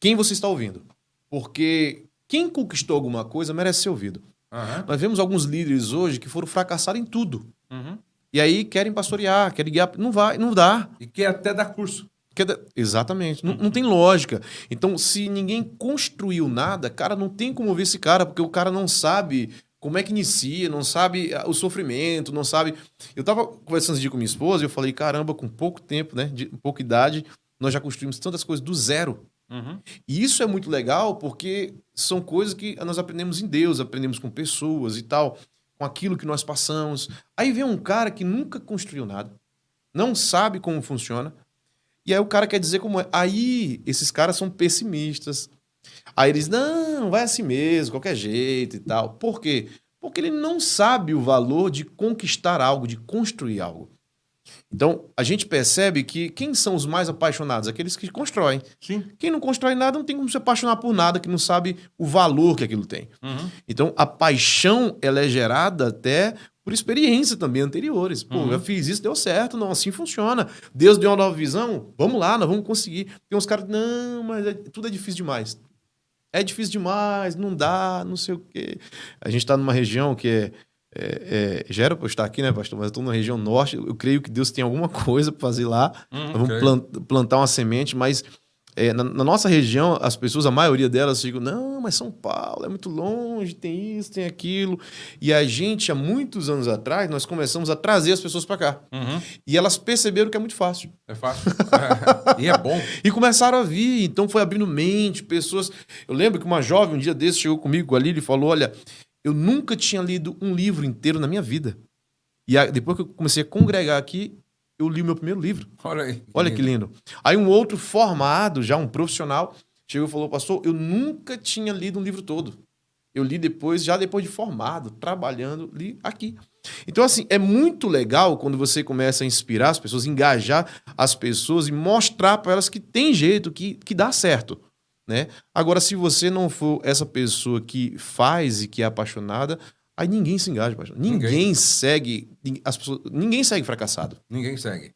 quem você está ouvindo. Porque quem conquistou alguma coisa merece ser ouvido. Uhum. Nós vemos alguns líderes hoje que foram fracassados em tudo. Uhum. E aí querem pastorear, querem guiar. Não vai, não dá. E quer até dar curso. Exatamente. Não tem lógica. Então, se ninguém construiu nada, cara, não tem como ver esse cara, porque o cara não sabe como é que inicia, não sabe o sofrimento, não sabe... Eu tava conversando esse dia com minha esposa e eu falei, caramba, com pouco tempo, né, de pouca idade, nós já construímos tantas coisas do zero. Uhum. E isso é muito legal porque são coisas que nós aprendemos em Deus, aprendemos com pessoas e tal, com aquilo que nós passamos. Aí vem um cara que nunca construiu nada, não sabe como funciona, e aí o cara quer dizer como é. Aí esses caras são pessimistas. Aí eles, não, vai assim mesmo, qualquer jeito e tal. Por quê? Porque ele não sabe o valor de conquistar algo, de construir algo. Então, a gente percebe que quem são os mais apaixonados? Aqueles que constroem. Sim. Quem não constrói nada não tem como se apaixonar por nada, que não sabe o valor que aquilo tem. Uhum. Então, a paixão, ela é gerada até por experiência também anteriores. Pô, eu fiz isso, deu certo, não, assim funciona. Deus deu uma nova visão, vamos lá, nós vamos conseguir. Tem uns caras, não, mas tudo é difícil demais. É difícil demais, não dá, não sei o quê. A gente está numa região que já era para eu estar aqui, né, pastor? Mas eu estou na região norte. Eu creio que Deus tem alguma coisa para fazer lá. Nós vamos plantar uma semente, mas na nossa região, as pessoas, a maioria delas, ficam, não, mas São Paulo é muito longe, tem isso, tem aquilo. E a gente, há muitos anos atrás, nós começamos a trazer as pessoas para cá. Uhum. E elas perceberam que é muito fácil. É fácil. E é bom. E começaram a vir, então foi abrindo mente, pessoas... Eu lembro que uma jovem, um dia desse, chegou comigo ali e falou, olha, eu nunca tinha lido um livro inteiro na minha vida. E depois que eu comecei a congregar aqui, eu li o meu primeiro livro. Olha aí. Olha que lindo. Aí um outro formado, já um profissional, chegou e falou, pastor, eu nunca tinha lido um livro todo. Eu li depois de formado, trabalhando, li aqui. Então, assim, é muito legal quando você começa a inspirar as pessoas, engajar as pessoas e mostrar para elas que tem jeito, que dá certo, né? Agora, se você não for essa pessoa que faz e que é apaixonada, aí ninguém se engaja, pastor. Ninguém segue, as pessoas, ninguém segue fracassado. Ninguém segue.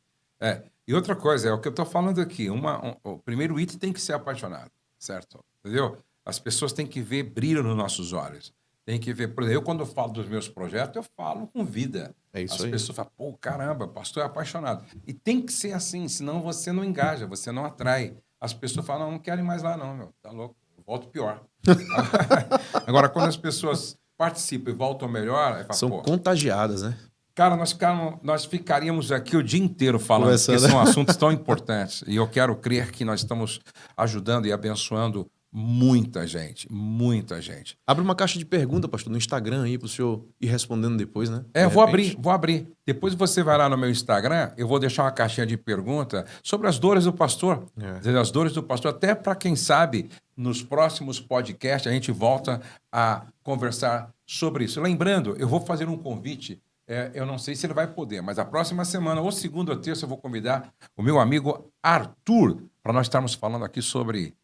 E outra coisa, é o que eu estou falando aqui. O primeiro item tem que ser apaixonado, certo? Entendeu? As pessoas têm que ver brilho nos nossos olhos. Tem que ver. Por exemplo, eu, quando eu falo dos meus projetos, eu falo com vida. É isso aí. As pessoas falam, pô, caramba, o pastor é apaixonado. E tem que ser assim, senão você não engaja, você não atrai. As pessoas falam, não quero ir mais lá, não, meu. Tá louco, eu volto pior. Agora, quando as pessoas participam e voltam melhor... Falo, são contagiadas, né? Cara, nós ficaríamos aqui o dia inteiro falando, porque são assuntos tão importantes. E eu quero crer que nós estamos ajudando e abençoando muita gente, muita gente. Abre uma caixa de pergunta, pastor, no Instagram aí, para o senhor ir respondendo depois, né? Vou abrir. Depois você vai lá no meu Instagram, eu vou deixar uma caixinha de pergunta sobre as dores do pastor. As dores do pastor, até para quem sabe, nos próximos podcasts a gente volta a conversar sobre isso. Lembrando, eu vou fazer um convite, eu não sei se ele vai poder, mas a próxima semana, ou segunda ou terça, eu vou convidar o meu amigo Arthur, para nós estarmos falando aqui sobre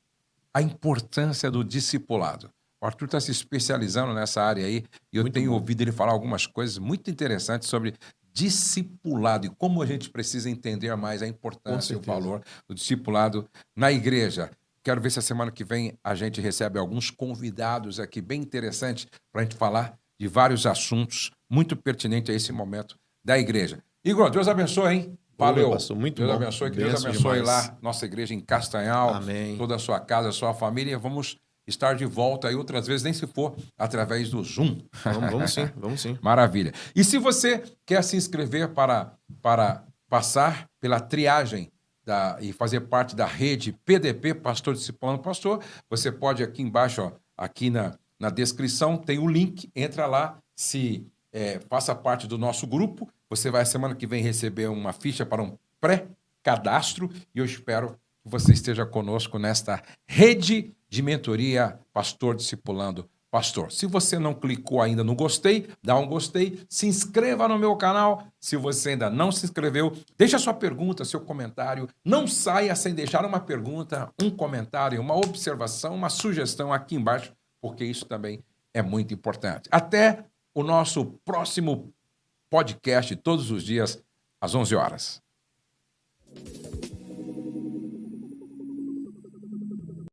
a importância do discipulado. O Arthur está se especializando nessa área aí e eu tenho ouvido ele falar algumas coisas muito interessantes sobre discipulado e como a gente precisa entender mais a importância e o valor do discipulado na igreja. Quero ver se a semana que vem a gente recebe alguns convidados aqui bem interessantes para a gente falar de vários assuntos muito pertinentes a esse momento da igreja. Igor, Deus abençoe, hein? Valeu. Muito Deus bom. abençoe, que Deus abençoe lá nossa igreja em Castanhal, Amém. Toda a sua casa, a sua família. Vamos estar de volta aí outras vezes, nem se for através do Zoom. Vamos sim. Maravilha. E se você quer se inscrever para passar pela triagem e fazer parte da rede PDP, Pastor Discipulando Pastor, você pode aqui embaixo, aqui na descrição, tem o link, entra lá, faça parte do nosso grupo. Você vai, semana que vem, receber uma ficha para um pré-cadastro e eu espero que você esteja conosco nesta rede de mentoria Pastor Discipulando pastor. Se você não clicou ainda no gostei, dá um gostei, se inscreva no meu canal. Se você ainda não se inscreveu, deixa sua pergunta, seu comentário. Não saia sem deixar uma pergunta, um comentário, uma observação, uma sugestão aqui embaixo, porque isso também é muito importante. Até o nosso próximo podcast, todos os dias, às 11 horas.